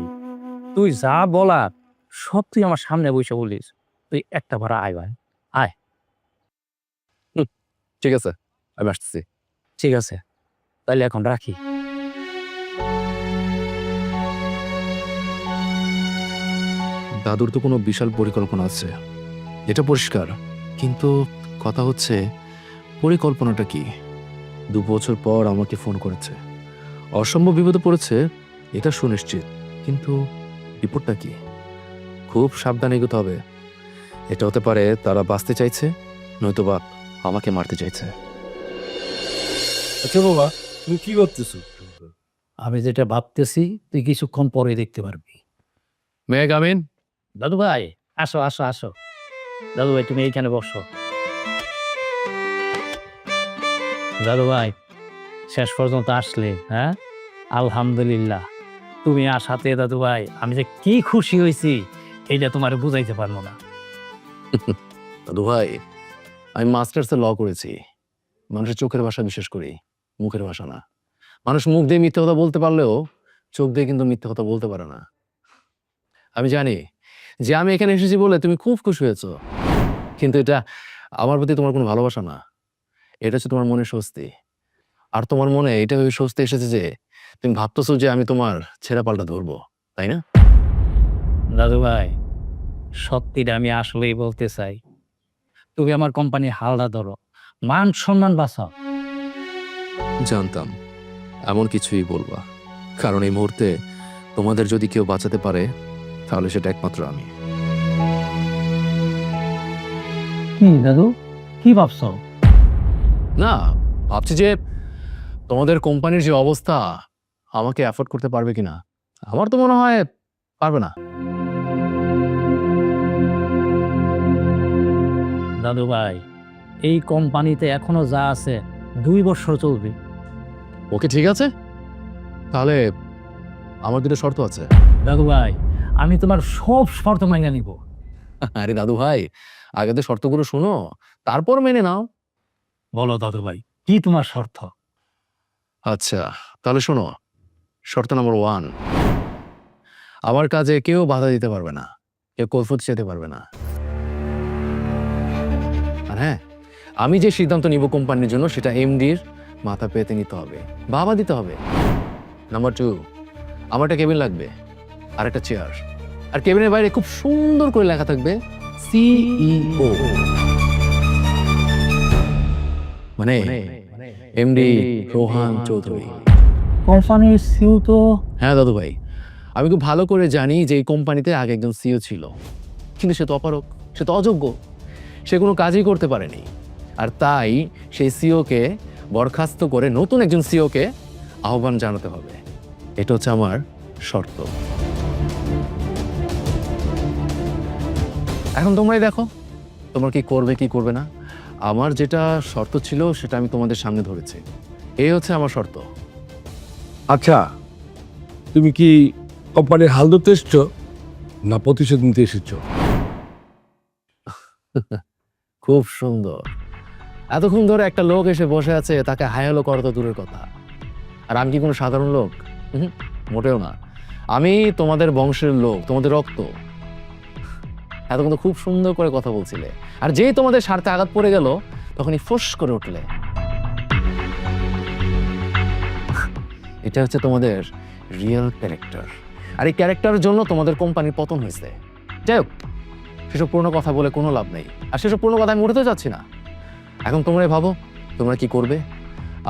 তুই যা বলার সব তুই আমার সামনে বসে বলিস, তুই একটা বার আয় ভাই। ঠিক আছে, আমি আসতেছি। ঠিক আছে, তাহলে এখন রাখি। দাদুর তো কোনো বিশাল পরিকল্পনা আছে, এটা পরিষ্কার। কিন্তু কথা হচ্ছে পরিকল্পনাটা কি? 2 বছর পর আমাকে ফোন করেছে, অসম্ভব বিপদে পড়েছে, এটা সুনিশ্চিত। কিন্তু রিপোর্টটা কি? খুব সাবধানে এগোতে হবে। এটা হতে পারে তারা বাঁচতে চাইছে, নয়তোবা আমাকে মারতে চাইছে। আচ্ছা বাবা, তুমি কি করতেছো? আমি যেটা ভাবতেছি তুই কিছুক্ষণ পরে দেখতে পারবি। মেয়ে গামিন, দাদু ভাই, আসো আসো আসো। দাদু ভাই, তুমি এইখানে বসো। দাদু ভাই, শেষ পর্যন্ত আসলে। হ্যাঁ, আলহামদুলিল্লাহ। তুমি আসাতে দাদু ভাই আমি যে কি খুশি হয়েছি এইটা তোমার বুঝাইতে পারবো না। দাদু ভাই, আমি মাস্টার্সে ল করেছি। মানুষের চোখের ভাষা বিশ্বাস করি, মুখের ভাষা না। মানুষ মুখ দিয়ে মিথ্যে কথা বলতে পারলেও চোখ দিয়ে কিন্তু মিথ্যে কথা বলতে পারে না। আমি জানি যে আমি এখানে এসেছি বলে তুমি খুব খুশি হয়েছো, কিন্তু এটা আমার প্রতি তোমার কোনো ভালোবাসা না। এটা হচ্ছে তোমার মনে স্বস্তি। আর তোমার মনে এটা ভেবে স্বস্তি এসেছে যে তুমি ভাবতেছো যে আমি তোমার ছেঁড়া পাল্টা ধরবো, তাই না? দাদু ভাই, সত্যিটা আমি আসলেই বলতে চাই। তুমি আমার কোম্পানির হালটা ধরো, মান সম্মান বাঁচাও। জানতাম এমন কিছুই বলবা, কারণ এই মুহূর্তে তোমাদের যদি কেউ বাঁচাতে পারে তাহলে সেটা একমাত্র আমি। কি দাদু, কি ভাবছো? না, ভাবছি যে তোমাদের কোম্পানির যে অবস্থা আমাকে অ্যাফোর্ড করতে পারবে কিনা। আমার তো মনে হয় পারবে না। দাদু ভাই, এই কোম্পানিতে এখনো যা আছে 2 বছর চলবে। ওকে, ঠিক আছে, তাহলে আমার 2টা শর্ত আছে। দাদু ভাই, আমি তোমার সব শর্ত মাইনা নিব। আরে দাদু ভাই, আগে তো শর্তগুলো শোনো, তারপর মেনে নাও। বলো দাদু ভাই, কি তোমার শর্ত? আচ্ছা, তাহলে শোনো। শর্ত নম্বর 1, আমার কাজে কেউ বাধা দিতে পারবে না, কেউ কৈফিয়ত চেতে পারবে না। আর হ্যাঁ, আমি যে সিদ্ধান্ত নিব কোম্পানির জন্য সেটা এমডির মাথা পেতে নিতে হবে, বাবা দিতে হবে। নাম্বার 2, আমার একটা কেবিন লাগবে আর একটা চেয়ার, আর কেবিনের বাইরে খুব সুন্দর করে লেখা থাকবে সিইও, মানে এমডি রোহান চৌধুরী। কোম্পানির সিউ তো হ্যাঁ দাদু ভাই, আমি খুব ভালো করে জানি যে এই কোম্পানিতে আগে একজন সিও ছিল, কিন্তু সে তো অপারক, সে তো অযোগ্য, সে কোনো কাজই করতে পারেনি। আর তাই সেই সিওকে বরখাস্ত করে নতুন একজন সিওকে আহ্বান জানাতে হবে। এটা হচ্ছে আমার শর্ত। এখন তোমরাই দেখো তোমরা কি করবে কি করবে না। আমার যেটা শর্ত ছিল সেটা আমি তোমাদের সামনে ধরেছি, এই হচ্ছে আমার শর্ত। আচ্ছা, তুমি কি কোম্পানির হাল ধরতে এসছো না প্রতিশোধ নিতে এসেছো? খুব সুন্দর। এতক্ষণ ধরে একটা লোক এসে বসে আছে, তাকে হাই হ্যালো করা তো দূরের কথা। আর আমি কি কোনো সাধারণ লোক? মোটেও না। আমি তোমাদের বংশের লোক, তোমাদের রক্ত। এতক্ষণ তো খুব সুন্দর করে কথা বলছিলে, আর যেই তোমাদের স্বার্থে আঘাত পড়ে গেল তখনই ফোঁস করে উঠলে। এটা হচ্ছে তোমাদের রিয়েল ক্যারেক্টার, আর এই ক্যারেক্টারের জন্য তোমাদের কোম্পানির পতন হয়েছে। যাই হোক, সেসব পুরনো কথা বলে কোনো লাভ নেই, আর সেসব পুরনো কথা আমি উঠাতে চাচ্ছি না। এখন তোমরাই ভাবো তোমরা কি করবে।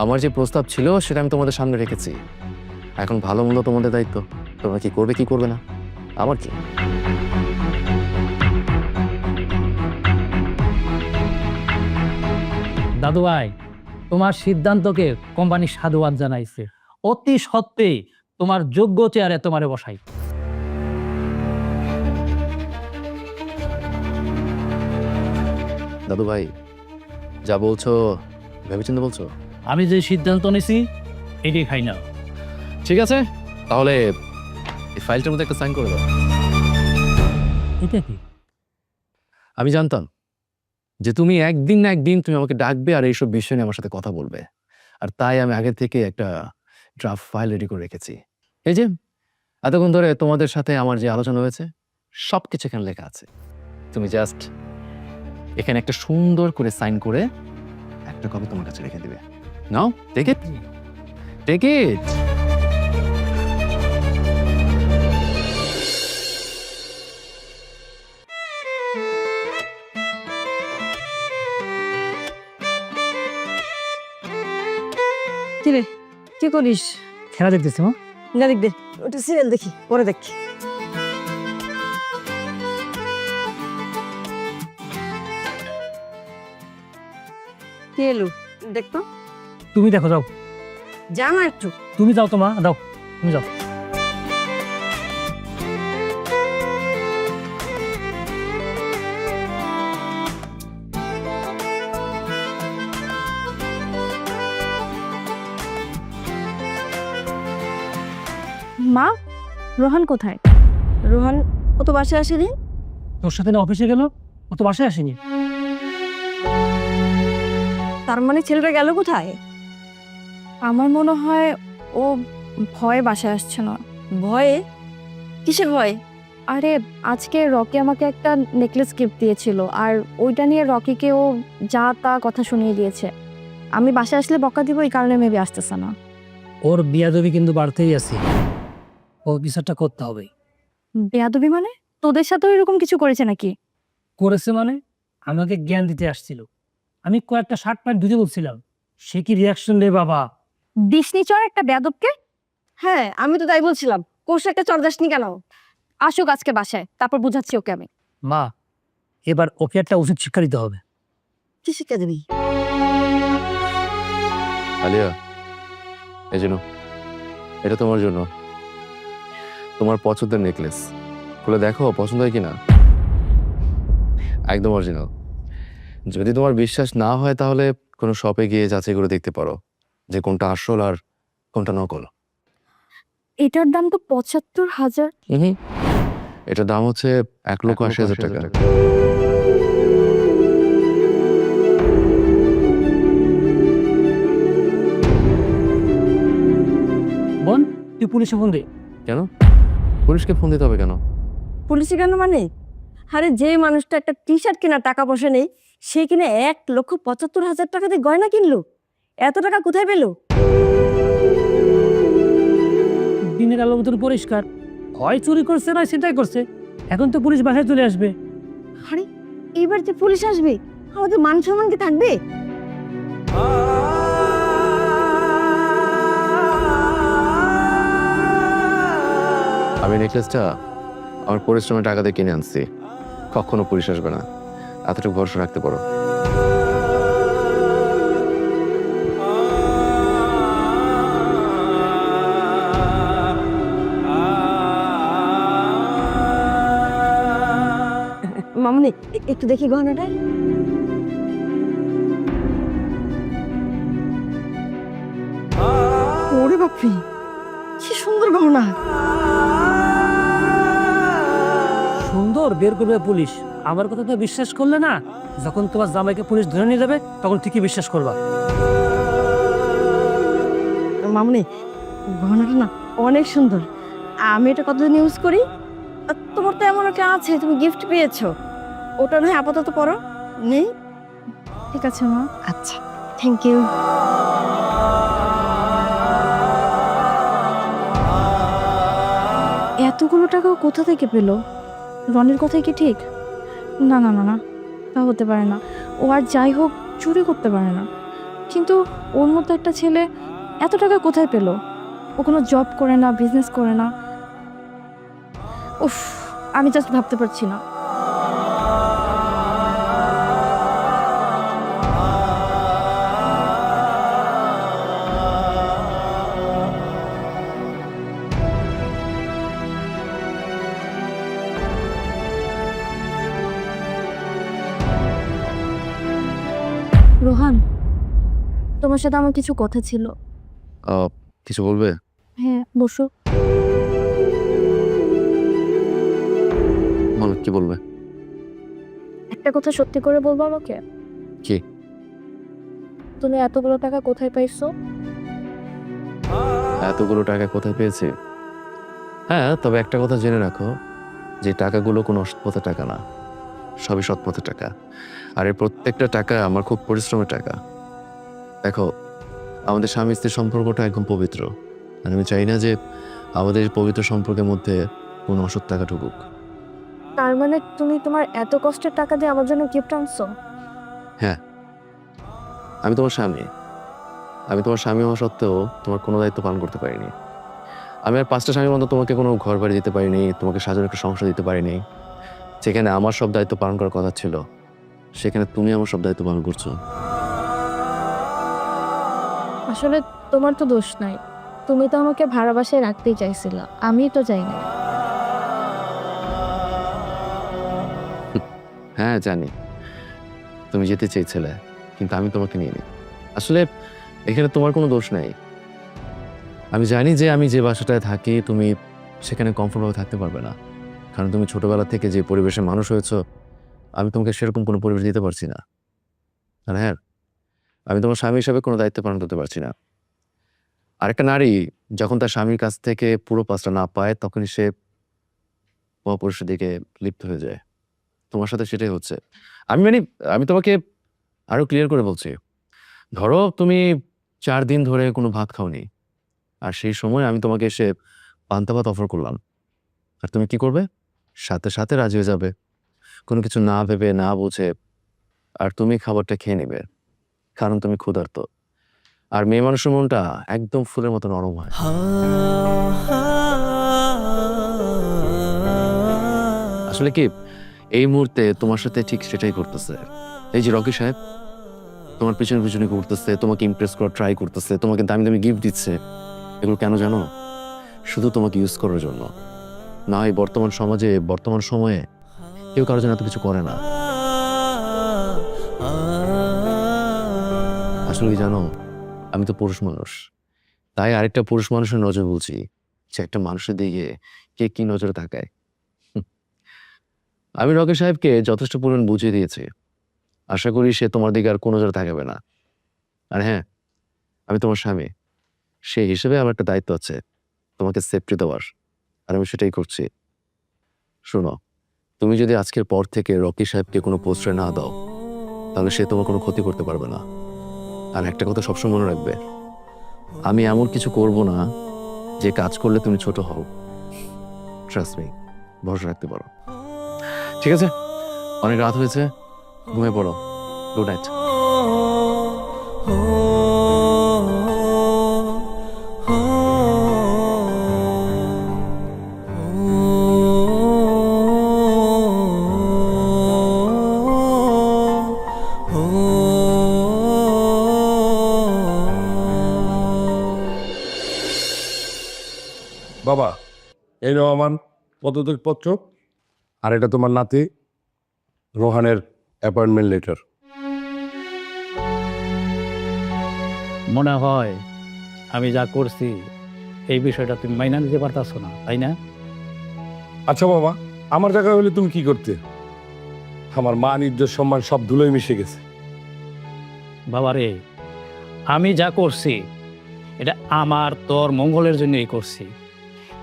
আমার যে প্রস্তাব ছিল সেটা আমি তোমাদের সামনে রেখেছি, এখন ভালো মন্দ তোমাদের দায়িত্ব। তোমরা কি করবে কি করবে না, আমার কি। দাদু ভাই, তোমার সিদ্ধান্তকে কোম্পানি সাধুবাদ জানাইছে। অতি সত্ত্বে তোমার যোগ্য চেয়ারে তোমারে বসাই। দাদু ভাই, যা বলছো ভেবেচিন্তে বলছো? আমি যে সিদ্ধান্ত নিছি এটি খাই না। ঠিক আছে, তাহলে এই ফাইলটার মধ্যে একটা সাইন করে দাও। এটা কি? আমি জানতাম যে তুমি একদিন না একদিন তুমি আমাকে ডাকবে আর এইসব বিষয় নিয়ে আমার সাথে কথা বলবে, আর তাই আমি আগে থেকে একটা ড্রাফট ফাইল রেডি করে রেখেছি। এই যে এতক্ষণ ধরে তোমাদের সাথে আমার যে আলোচনা হয়েছে সব কিছু এখানে লেখা আছে। তুমি জাস্ট এখানে একটা সুন্দর করে সাইন করে একটা কপি তোমার কাছে রেখে দিবে। নাও, টেক ইট, টেক ইট। কি রে, কি করিস? খেলা দেখতেছি মা। না দেখ দে, ওটা সিরিয়াল দেখি, পরে দেখি। কে এলো দেখতো? তুমি দেখো, যাও। যা না একটু। তুমি যাও তো মা, দাও, তুমি যাও। মা, রোহান কোথায়? রোহান ও তো বাসায় আসেনি। তোর সাথে না অফিসে গেল, ও তো বাসায় আসেনি। তার মানে ছেলেটা গেল কোথায়? আমার মনে হয় ও ভয়ে বাসায় আসছে না। ভয়ে? কিসের ভয়? আরে আজকে রকি আমাকে একটা নেকলেস গিফট দিয়েছিল, আর ওইটা নিয়ে রকিকে ও যা তা কথা শুনিয়ে দিয়েছে। আমি বাসায় আসলে বকা দিব, এই কারণে মেবি আসতেছে না। ওর বিয়াদবি কিন্তু বাড়তেই আছে, ও বিচারটা করতে হবে। বেয়াদবি মানে? তোদের সাথেও এরকম কিছু করেছে নাকি? করেছে মানে আমাকে জ্ঞান দিতে আসছিল। আমি কয়েকটা শার্ট প্যান্ট ধুতে বলছিলাম, সে কি রিয়াকশন রে বাবা! দিসনি চর একটা বেয়াদবকে। হ্যাঁ, আমি তো তাই বলছিলাম, কোষ একটা চর্দাসনি কেন? আসুক আজকে বাসায়, তারপর বুঝাচ্ছি ওকে আমি। মা, এবার ওকে একটা উচিত শিক্ষা দিতে হবে। কি শিক্ষা দিবি? আলিয়া, এই জন্য এটা তোমার জন্য, তোমার পছন্দের নেকলেস। খুলে দেখো পছন্দ হয় কিনা। একদম অরিজিনাল। যদি তোমার বিশ্বাস না হয় তাহলে কোনো শপে গিয়ে যাচাই করে দেখতে পারো যে কোনটা আসল আর কোনটা নকল। এটার দাম তো ৭৫,০০০। এটার দাম হচ্ছে ১,৮০,০০০ টাকা। বোন, তুই পুলিশে ফোন দে। কেন? পুলিশকে ফোন দিতে হবে কেন? পুলিশে কেন মানে? আরে যে মানুষটা একটা টি শার্ট কেনার টাকা পয়সা নেই, সে কিনে ১,৭৫,০০০ টাকা দিয়ে গয়না কিনলো। এত টাকা কোথায় পেলো? দিনের আলোর মতন পরিষ্কার, হয় চুরি করছে না সেটাই করছে। এখন তো পুলিশ বাসায় চলে আসবে। আরে এবার যে পুলিশ আসবে, আমাদের মান সম্মান কি থাকবে? আমি নেকলেসটা আমার পরিশ্রমের টাকা দিয়ে কিনে আনছি, কখনো পুলিশ আসবে না, এতটুকু ভরসা রাখতে পারো। মামনি একটু দেখি গহনাটা। ওরে বাপরে, কি সুন্দর গহনা! সুন্দর বের করবে পুলিশ, আমার কথা তো বিশ্বাস করলে না। যখন তোমার জামাইকে পুলিশ ধরে নিয়ে যাবে তখন ঠিকই বিশ্বাস করবা। মামনি গহনাটা না অনেক সুন্দর। আমি এটা কতদিন ইউজ করি। আর তোমার তো এমন একটা আছে, তুমি গিফট পেয়েছো, ওটা নয় আপাতত পরো। নেই? ঠিক আছে মা। আচ্ছা, থ্যাংক ইউ। এতগুলো টাকা ও কোথা থেকে পেলো? রনির কথাই কি ঠিক? না না না না, তা হতে পারে না। ও আর যাই হোক চুরি করতে পারে না, কিন্তু ওর মতো একটা ছেলে এত টাকা কোথায় পেলো? ও কোনো জব করে না, বিজনেস করে না। উফ, আমি জাস্ট ভাবতে পারছি না। রোহান, তোমার সাথে আমার কিছু কথা ছিল। কিছু বলবে? হ্যাঁ, বসো। বলো, কি বলবে? একটা কথা সত্যি করে বলবো আমাকে? কি? তুমি এতগুলো টাকা কোথায় পাইছো? এতগুলো টাকা কোথায় পেয়েছি? হ্যাঁ, তবে একটা কথা জেনে রাখো, যে টাকাগুলো কোনো অসৎ পথে টাকা না, সবই সৎ পথে টাকা। আর এই প্রত্যেকটা টাকা আমার খুব পরিশ্রমের টাকা। দেখো, আমাদের স্বামী স্ত্রীর সম্পর্কটা একদম পবিত্র, আর আমি চাই না যে আমাদের এই পবিত্র সম্পর্কের মধ্যে কোনো অসৎ টাকা ঢুকুক। তার মানে তুমি তোমার এত কষ্টের টাকা দিয়ে আমার জন্য গিফট আনছো? হ্যাঁ, আমি তোমার স্বামী। আমি তোমার স্বামী হওয়া সত্ত্বেও তোমার কোনো দায়িত্ব পালন করতে পারিনি। আমি আর 5টা স্বামীর মতো তোমাকে কোনো ঘর বাড়ি দিতে পারিনি, তোমাকে সাজানো একটা সংসার দিতে পারিনি। যেখানে আমার সব দায়িত্ব পালন করার কথা ছিল, সেখানে তুমি আমার সব দায়িত্ব পালন করছো। আসলে তোমার তো দোষ নাই, তুমি তো আমাকে ভাড়া বাসায় রাখতেই চাইছিলা, আমি তো চাই না। হ্যাঁ জানি, তুমি যেতে চেয়েছিলে, কিন্তু আমি তোমাকে নিয়ে নিই। আসলে এখানে তোমার কোনো দোষ নাই। আমি জানি যে আমি যে বাসাটায় থাকি তুমি সেখানে কমফোর্টেবল থাকতে পারবে না, কারণ তুমি ছোটবেলা থেকে যে পরিবেশে মানুষ হয়েছো, আমি তোমাকে সেরকম কোনো পরিবেশ দিতে পারছি না। আর হ্যাঁ, আমি তোমার স্বামী হিসাবে কোনো দায়িত্ব পালন করতে পারছি না। আরেকটা নারী যখন তার স্বামীর কাছ থেকে পুরো পাঁচটা না পায়, তখনই সে পরপুরুষের দিকে লিপ্ত হয়ে যায়। তোমার সাথে সেটাই হচ্ছে। আমি তোমাকে আরো ক্লিয়ার করে বলছি, ধরো তুমি 4 দিন ধরে কোনো ভাত খাওনি, আর সেই সময় আমি তোমাকে এসে পান্তা ভাত অফার করলাম, আর তুমি কি করবে? সাথে সাথে রাজি হয়ে যাবে, কোনো কিছু না ভেবে না বুঝে, আর তুমি খাবারটা খেয়ে নেবে, কারণ তুমি ক্ষুধার্ত। আর মেয়ে মানুষের মনটা একদম ফুলের মতো নরম হয়। আসলে কি, এই মুহূর্তে তোমার সাথে ঠিক সেটাই করতেছে। এই যে রকি সাহেব তোমার পিছনে পিছনে ঘুরতেছে, তোমাকে ইমপ্রেস করার ট্রাই করতেছে, তোমাকে দামি দামি গিফট দিচ্ছে, এগুলো কেন জানো? শুধু তোমাকে ইউজ করার জন্য। না হয় বর্তমান সমাজে, বর্তমান সময়ে কেউ কারোর জন্য এত কিছু করে না। আসলে কি জানো, আমি তো পুরুষ মানুষ, তাই আরেকটা পুরুষ মানুষের নজর বলছি যে একটা মানুষের দিকে কে কি নজরে তাকায়। আমি রকি সাহেবকে যথেষ্ট পরিমাণ বুঝিয়ে দিয়েছি, আশা করি সে তোমার দিকে আর কোনো নজরে তাকাবে না। আর হ্যাঁ, আমি তোমার স্বামী, সেই হিসেবে আমার একটা দায়িত্ব আছে তোমাকে সেফটি দেওয়ার, আর আমি সেটাই করছি। শোনো, তুমি যদি আজকের পর থেকে রকি সাহেবকে কোনো পোস্টার না দাও, তাহলে সে তোমার কোনো ক্ষতি করতে পারবে না। আর একটা কথা সবসময় মনে রাখবে, আমি এমন কিছু করব না যে কাজ করলে তুমি ছোট হও। ট্রাস্ট মি, ভরসা রাখতে পারো। ঠিক আছে, অনেক রাত হয়েছে, ঘুমিয়ে পড়ো। Good night. বাবা, এই নাও আমার পদত্যাগপত্র, আর এটা তোমার নাতি রোহানের অ্যাপয়েন্টমেন্ট লেটার। মনে হয় আমি যা করছি এই বিষয়টা তুমি মাইনা নিতে পারতাছো না, তাই না? আচ্ছা বাবা, আমার জায়গায় হলে তুমি কি করতে? আমার মান, ইজ্জত, সম্মান সব ধুলোয় মিশে গেছে। বাবারে, আমি যা করছি এটা আমার তোর মঙ্গলের জন্যই করছি।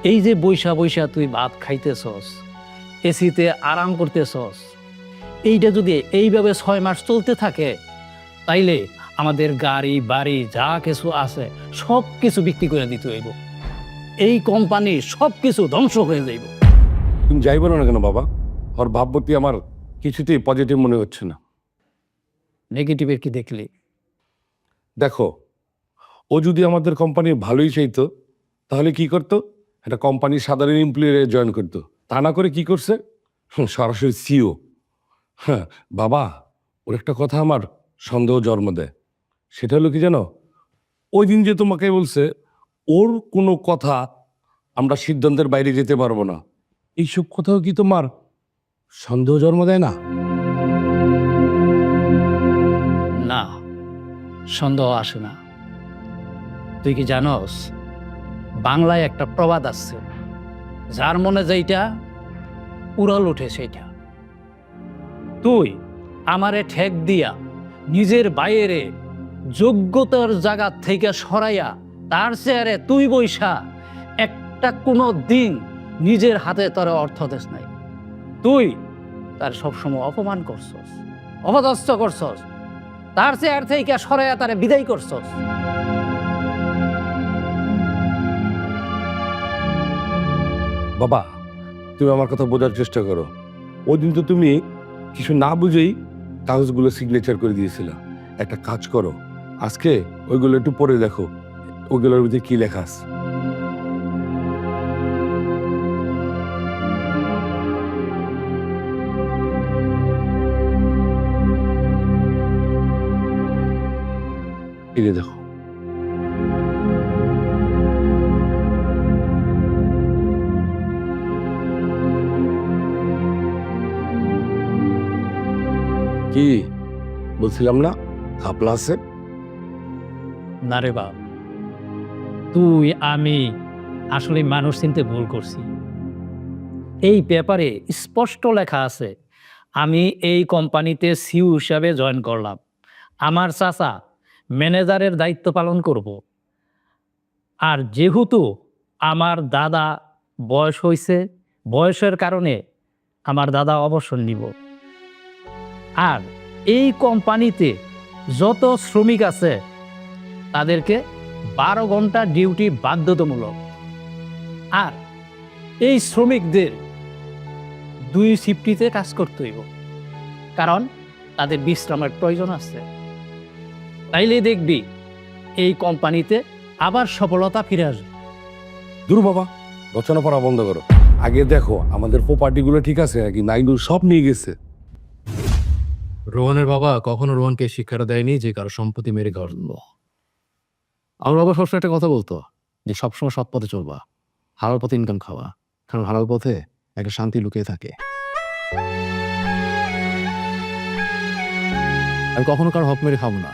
এই যে বৈশা বৈশা তুই ভাত খাইতেছস, এসিতে আরাম করতেছস, এইটা যদি এইভাবে 6 মাস চলতে থাকে, তাইলে আমাদের গাড়ি বাড়ি যা কিছু আছে সব কিছু বিক্রি করে দিতে হইব। এই কোম্পানি সব কিছু ধ্বংস হয়ে যাইব। তুমি যাইব না কেন বাবা? ওর ভাবমূর্তি আমার কিছুতেই পজিটিভ মনে হচ্ছে না। নেগেটিভের কি দেখলি? দেখো, ও যদি আমাদের কোম্পানির ভালোই চাইতো, তাহলে কি করতো? একটা কোম্পানির সাধারণ এমপ্লয়ি জয়েন করতো। তা না করে কি করছে? সরাসরি সিও। হ্যাঁ বাবা, ওর একটা কথা আমার সন্দেহ জন্ম দেয়। সেটা হলো কি জানো, ওই দিন যে তোমাকে বলছে ওর কোনো কথা আমরা সিদ্ধান্তের বাইরে যেতে পারবো না, এইসব কথাও কি তোমার সন্দেহ জন্ম দেয় না? না, সন্দেহ আসে না। তুই কি জানোস, বাংলায় একটা প্রবাদ আছে, যার মনে যেইটা উড়াল ওঠে সেইটা। তুই আমারে ঠেক দিয়া নিজের বাইরে যোগ্যতার জায়গা থেকে সরাইয়া তার চেয়ারে তুই বইসা একটা কোনো দিন নিজের হাতে তোর অর্থ দেশ নাই। তুই তার সবসময় অপমান করছস, অপদস্থ করছস, তার চেয়ার থেকে সরাইয়া তারে বিদায় করছস। বাবা, তুমি আমার কথা বোঝার চেষ্টা করো। ওই দিন তো তুমি কিছু না বুঝেই কাগজগুলো সিগনেচার করে দিয়েছিল। একটা কাজ করো, আজকে ওইগুলো একটু পড়ে দেখো, ওইগুলোর মধ্যে কি লেখা আছে। এই যে দেখো, কি বলছিলাম না, ঘাপলা আছে। না রে বাপ, তুই আমি আসলে মানুষ চিনতে ভুল করছি। এই পেপারে স্পষ্ট লেখা আছে আমি এই কোম্পানিতে সিইও হিসাবে জয়েন করলাম, আমার চাচা ম্যানেজারের দায়িত্ব পালন করব। আর যেহেতু আমার দাদা বয়স হয়েছে, বয়সের কারণে আমার দাদা অবসর নিব। আর এই কোম্পানিতে যত শ্রমিক আছে তাদেরকে 12 ঘন্টা ডিউটি বাধ্যতামূলক। আর এই শ্রমিকদের 2 শিফটিতে কাজ করতে হইব, কারণ তাদের বিশ্রামের প্রয়োজন আছে। তাইলে দেখবি এই কোম্পানিতে আবার সফলতা ফিরে আসবে। দূর বাবা, রচনা পড়া বন্ধ করো। আগে দেখো আমাদের প্রপার্টিগুলো ঠিক আছে নাকি, নাইগুলো সব নিয়ে গেছে। রোহনের বাবা কখনো রোহনকে শিক্ষাটা দেয়নি যে কারো সম্পত্তি মেরে ঘর তুলবো। আমার বাবা সবসময় একটা কথা বলতো যে সবসময় সৎ পথে চলবা, হালাল পথে ইনকাম খাওয়া, কারণ হালাল পথে একটা শান্তি লুকিয়ে থাকে। আমি কখনো কারো হক মেরে খাবো না,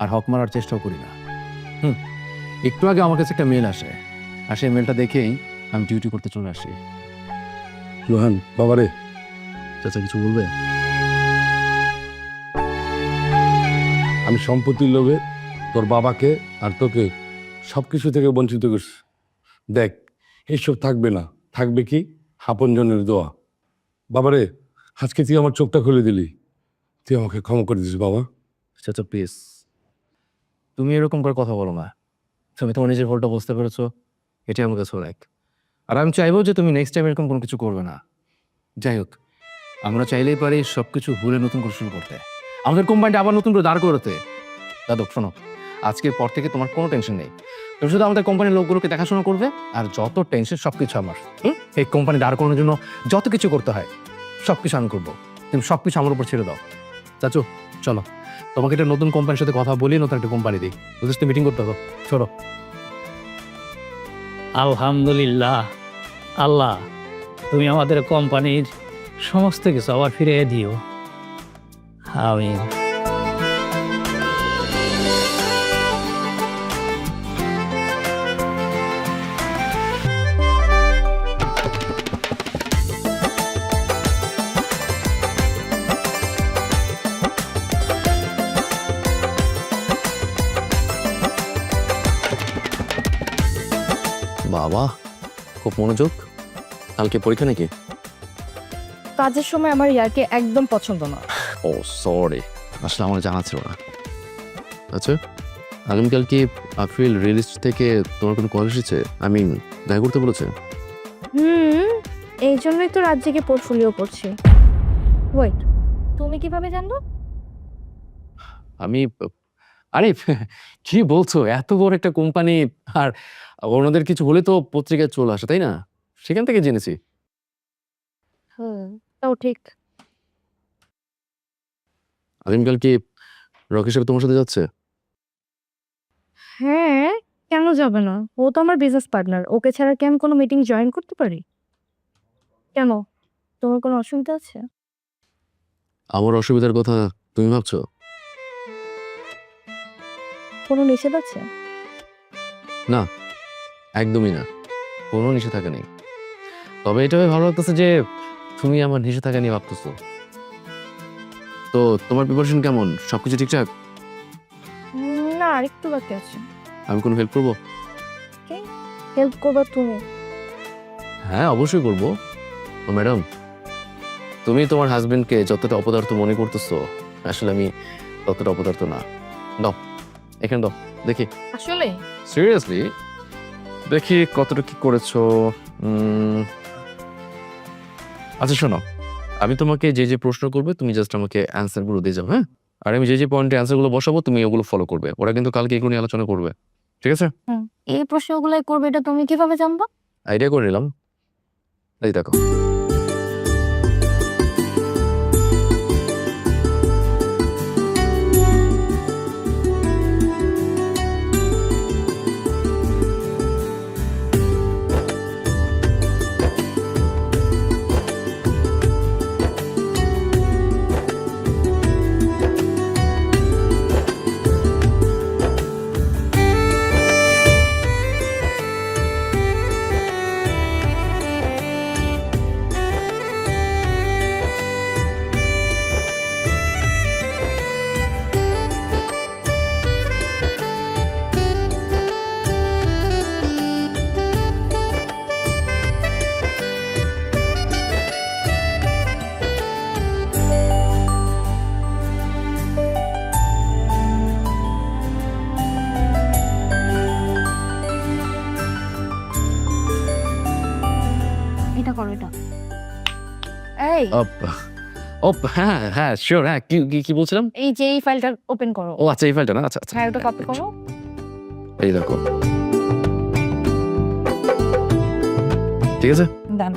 আর হক মারার চেষ্টাও করি না। একটু আগে আমার কাছে একটা মেল আসে, আর সেই মেলটা দেখেই আমি ডিউটি করতে চলে আসি। রোহান বাবারে, চাচা কিছু বলবে? আমি সম্পত্তির লোভে তোর বাবাকে আর তোকে সবকিছু থেকে বঞ্চিত করছি। দেখ, এইসব থাকবে না, থাকবে কি আপনজনের দোয়া। বাবারে, আজকে তুই আমার চোখটা খুলে দিলি, তুই আমাকে ক্ষমা করে দিস বাবা। চাচা প্লিজ, তুমি এরকম করে কথা বলো না। তুমি তোমার নিজের ভুলটা বুঝতে পেরেছো, এটাই আমার কাছে অনেক। আর আমি চাইবো যে তুমি নেক্সট টাইম এরকম কোনো কিছু করবে না। যাই হোক, আমরা চাইলেই পারি সব কিছু ভুলে নতুন করে শুরু করতে, আমাদের কোম্পানিটা আবার নতুন করে দাঁড় করতে। দাদক শোনো, আজকের পর থেকে তোমার কোনো টেনশন নেই। তুমি শুধু আমাদের কোম্পানির লোকগুলোকে দেখাশোনা করবে, আর যত টেনশন সব কিছু আমার। এই কোম্পানি দাঁড় করানোর জন্য যত কিছু করতে হয় সব কিছু আমি করবো। তুমি সব কিছু আমার উপর ছেড়ে দাও। চাচু চলো, তোমাকে একটা নতুন কোম্পানির সাথে কথা বলি, নতুন একটা কোম্পানি দিই, বুঝতে মিটিং করতে হবে। চলো। আলহামদুলিল্লাহ, আল্লাহ তুমি আমাদের কোম্পানির সমস্ত কিছু আবার ফিরিয়ে দিও। আমিন। বাবা খুব মনোযোগ, কালকে পরীক্ষা নাকি? কাজের সময় আমার ইয়ারকে একদম পছন্দ না। ও সরি, আসলে আমার জানা ছিল না। আচ্ছা, আগামীকাল কি আপ্রিল রিলিজ থেকে তোমার কোনো কল এসেছে? আমি দেখা করতে বলেছে? এই জন্যই তো রাত জেগে পোর্টফোলিও করছি। ওয়েট, তুমি কিভাবে জানলো? আমি আরে কি বলছো, এত বড় একটা কোম্পানি, আর ওনাদের কিছু হলে তো পত্রিকায় চলে আসে, তাই না? সেখান থেকে জেনেছি। তাও ঠিক। আগামীকাল কি রকি সাহেব তোমার সাথে যাচ্ছে? হ্যাঁ, কেন যাবে না? ও তো আমার বিজনেস পার্টনার, ওকে ছাড়া কি আমি কোনো মিটিং জয়েন করতে পারি? কেন, তোমার কোনো অসুবিধা আছে? আমার অসুবিধার কথা তুমি ভাবছো? কোনো নিষেধ আছে? না, একদমই না, কোনো নিষেধাজ্ঞা নেই। তবে এটা ভালো লাগতেছে যে তুমি আমার নিষেধাজ্ঞা নিয়ে ভাবতেছো। তো তোমার প্রিপারেশন কেমন? সবকিছু ঠিকঠাক? না, আরেকটু বাকি আছে। আমি কোনো হেল্প করবো? হেল্প করবা তুমি? হ্যাঁ অবশ্যই করবো। তো ম্যাডাম, তুমি তোমার হাজবেন্ডকে যতটা অপদার্থ মনে করতেছো, আসলে আমি ততটা অপদার্থ না। দাও, এখানে দাও, দেখি। আসলে সিরিয়াসলি দেখি কতটা কি করেছো। আচ্ছা শোনো, আমি তোমাকে যে যে প্রশ্ন করবে তুমি জাস্ট আমাকে অ্যান্সার গুলো দিয়ে যাও, হ্যাঁ? আর আমি যে যে পয়েন্টে অ্যান্সার গুলো বসাবো তুমি ওগুলো ফলো করবে। ওরা কিন্তু কালকে এগুলো নিয়ে আলোচনা করবে, ঠিক আছে? এই প্রশ্নগুলোই করবে, এটা তুমি কিভাবে জানবা? আইডিয়া করে নিলাম। এই দেখো, এটা করো, এটা। এই হ্যাঁ হ্যাঁ শিওর, হ্যাঁ কি কি কি বলছিলাম? এই যে এই ফাইলটা ওপেন করো। ও আচ্ছা, এই ফাইলটা না? আচ্ছা আচ্ছা, হ্যাঁ, ওটা কপি করো। এই দেখো, ঠিক আছে। ডান।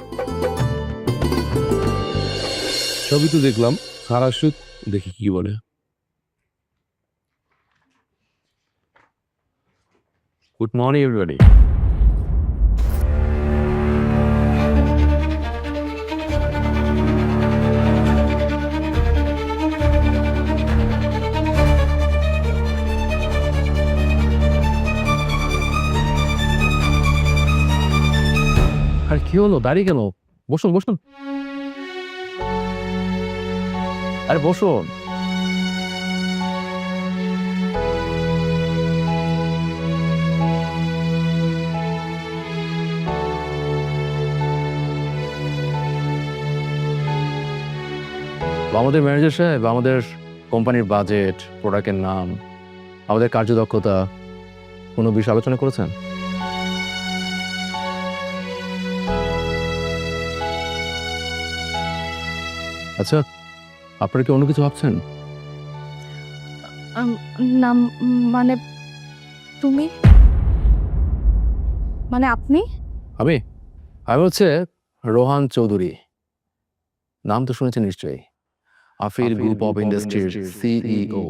সবই তো দেখলাম, সারা সুদ দেখি কি বলে। Good morning everybody. আর কি হলো, দাঁড়িয়ে গেল? বসুন বসুন, আরে বসুন। আমাদের ম্যানেজার সাহেব আমাদের কোম্পানির বাজেট, প্রোডাক্টের নাম, আমাদের কার্যদক্ষতা কোনো বিষয় আলোচনা করেছেন? আচ্ছা, আপনারা কি অন্য কিছু ভাবছেন? না, মানে তুমি, মানে আপনি? আমি আমি হচ্ছে রোহান চৌধুরী। নাম তো শুনেছেন নিশ্চয়ই, আফির গ্রুপ অফ ইন্ডাস্ট্রির সিইও।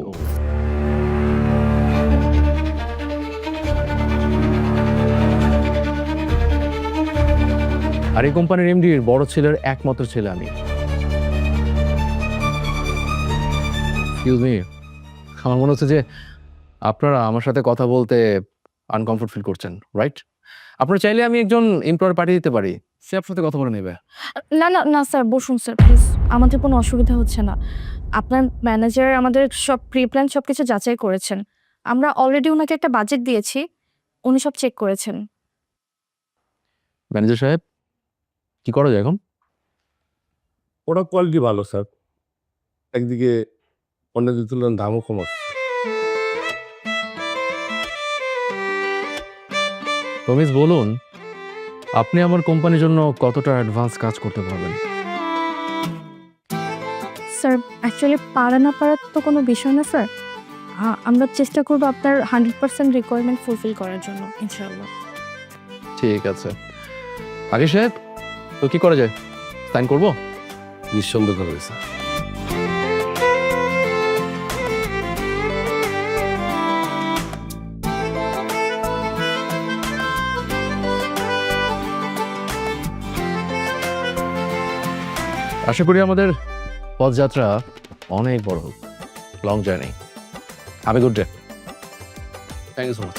আর এই কোম্পানির এমডির বড় ছেলের একমাত্র ছেলে আমি। এক্সকিউজ মি, আমার মনে হচ্ছে যে আপনারা আমার সাথে কথা বলতে আনকমফোর্ট ফিল করছেন, রাইট? আপনারা চাইলে আমি একজন এমপ্লয়ার পাঠিয়ে দিতে পারি, সে আপনার সাথে কথা বলে নেবে। না না না স্যার, বসুন স্যার প্লিজ, আমাদের কোনো অসুবিধা হচ্ছে না। আপনার ম্যানেজার আমাদের সব প্রি প্ল্যান সব কিছু যাচাই করেছেন। আমরা অলরেডি ওনাকে একটা বাজেট দিয়েছি, উনি সব চেক করেছেন। ম্যানেজার সাহেব, কি করা যায় এখন? ওরা কোয়ালিটি ভালো স্যার, একদিকে অন্যদের তুলনায় দামও কম আছে। তো মিস বলুন, আপনি আমার কোম্পানির জন্য কতটা অ্যাডভান্স কাজ করতে পারবেন? স্যার অ্যাকচুয়ালি পারা না পারার তো কোনো বিষয় না স্যার, আমরা চেষ্টা করবো আপনার 100% রিকোয়ারমেন্ট ফুলফিল করার জন্য ইনশাআল্লাহ। ঠিক আছে আগে সাহেব, তো কি করা যায়? সাইন করবো? নিঃসন্দেহ করে স্যার। আশা করি আমাদের পথযাত্রা অনেক বড় হোক, long journey. Have a good day. Thank you so much.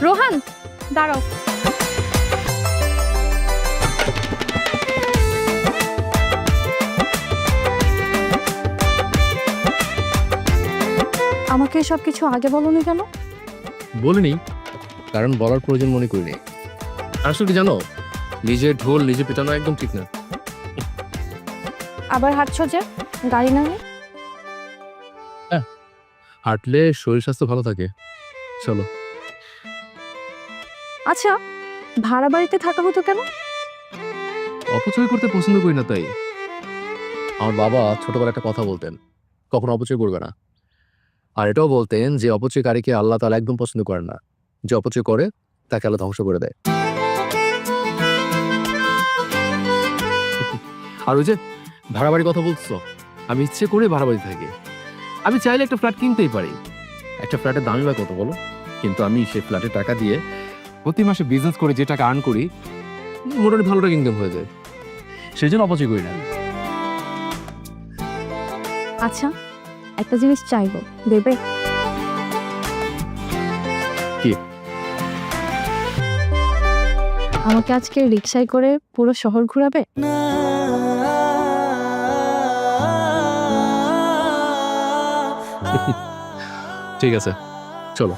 Rohan দাঁড়াও। আমাকে সব কিছু আগে বলনি কেন? বলিনি, কারণ বলার প্রয়োজন মনে করিনি। আসলে কি জানো, নিজের ঢোল নিজে পেটানো একদম ঠিক না। আবার হাঁটছো যে, গাড়ি না নিয়ে? হাঁটলে শরীর স্বাস্থ্য ভালো থাকে। চলো। আচ্ছা, ভাড়া বাড়িতে থাকা হতো কেন? অপচয় করতে পছন্দ করি না তাই। আমার বাবা ছোটবেলায় একটা কথা বলতেন, কখনো অপচয় করবে না। আর এটাও বলতেন যে অপচয়কারীকে আল্লাহ তাআলা একদম পছন্দ করেন না। যে অপচয় করে তাকে আল্লাহ ধ্বংস করে দেয়। আর ওই যে ভাড়া বাড়ির কথা বলছো, আমি ইচ্ছে করে ভাড়া বাড়ি থাকি। আমি চাইলে একটা ফ্ল্যাট কিনতেই পারি। একটা ফ্ল্যাটের দামই বা কত বলো? কিন্তু আমি সেই ফ্ল্যাটের টাকা দিয়ে প্রতি মাসে বিজনেস করে যে টাকা আর্ন করি, মোটামুটি ভালো টাকা ইনকাম হয়ে যায়। সেই জন্য অপচয় করি না। আচ্ছা, একটা জিনিস চাইবো, দেবে? কি? আমাকে আজকে রিকশায় করে পুরো শহর ঘোরাবে? ঠিক আছে, চলো।